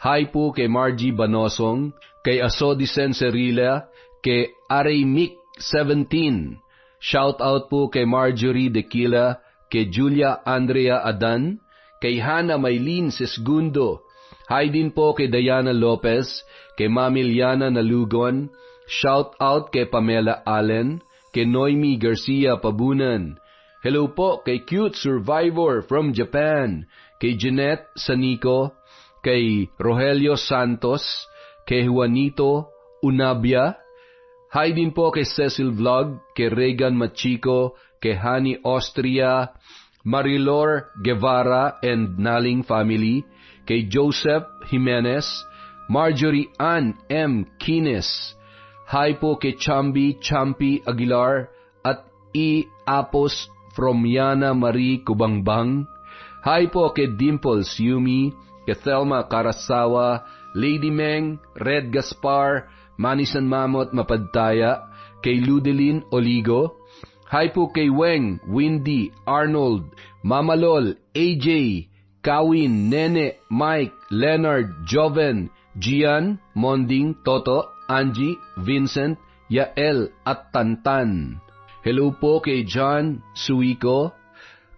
Hi po kay Margie Banosong, kay Asodisen Cerilla, kay Araymic 17. Shout out po kay Marjorie Dequila, kay Julia Andrea Adan, kay Hana Maylin Sesgundo. Hi din po kay Diana Lopez, kay Mami Liana Nalugon. Shout out kay Pamela Allen, kay Noemi Garcia Pabunan. Hello po kay Cute Survivor from Japan, kay Jeanette Sanico, kay Rogelio Santos, kay Juanito Unabia. Hi din po kay Cecil Vlog, kay Regan Machico, kay Hani Austria, Marilor Guevara and Naling family, kay Joseph Jimenez, Marjorie Ann M. Kines. Hi po kay Champi Aguilar at E. Apos from Yana Marie Kubangbang. Hi po kay Dimples Yumi, kay Thelma Karasawa, Lady Meng, Red Gaspar, Manisan Mamot Mapadtaya, kay Ludelin Oligo. Hi po kay Weng, Windy, Arnold, Mama Lol, AJ, Kawin, Nene, Mike, Leonard, Joven, Gian, Monding, Toto, Angie, Vincent, Yael at Tantan. Hello po kay John Suico,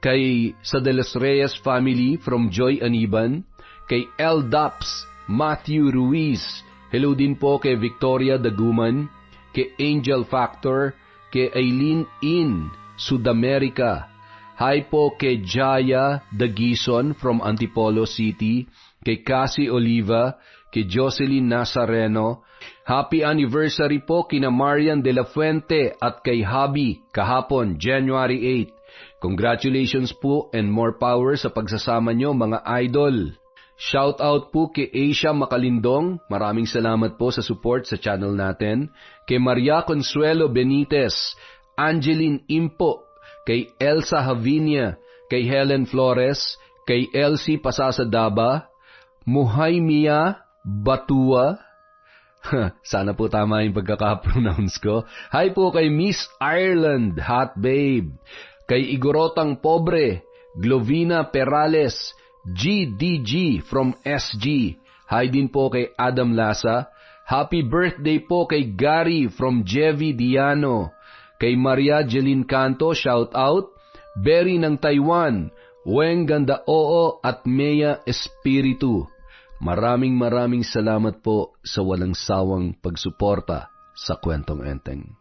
kay sa De Los Reyes family from Joy Aniban, kay L. Daps, Matthew Ruiz. Hello din po kay Victoria Daguman, kay Angel Factor, kay Aileen In, Sudamerica. Hi po kay Jaya Dagison from Antipolo City, kay Cassie Oliva, kay Jocelyn Nazareno. Happy anniversary po kina Marian de la Fuente at kay Habi kahapon, January 8. Congratulations po and more power sa pagsasama nyo mga idol. Shout out po kay Asia Makalindong, maraming salamat po sa support sa channel natin. Kay Maria Consuelo Benitez, Angeline Impo, kay Elsa Havinia, kay Helen Flores, kay Elsie Pasasadaba, Muhay Mia Batua, sana po tama yung pagkaka-pronounce ko. Hi po kay Miss Ireland, Hot Babe, kay Igorotang Pobre, Glovina Perales, GDG from SG. Hi din po kay Adam Lasa. Happy birthday po kay Gary from Jevi Diano. Kay Maria Jeline Canto, shout out. Berry ng Taiwan, Weng Ganda Oo at Mea Espiritu. Maraming salamat po sa walang sawang pagsuporta sa Kwentong Enteng.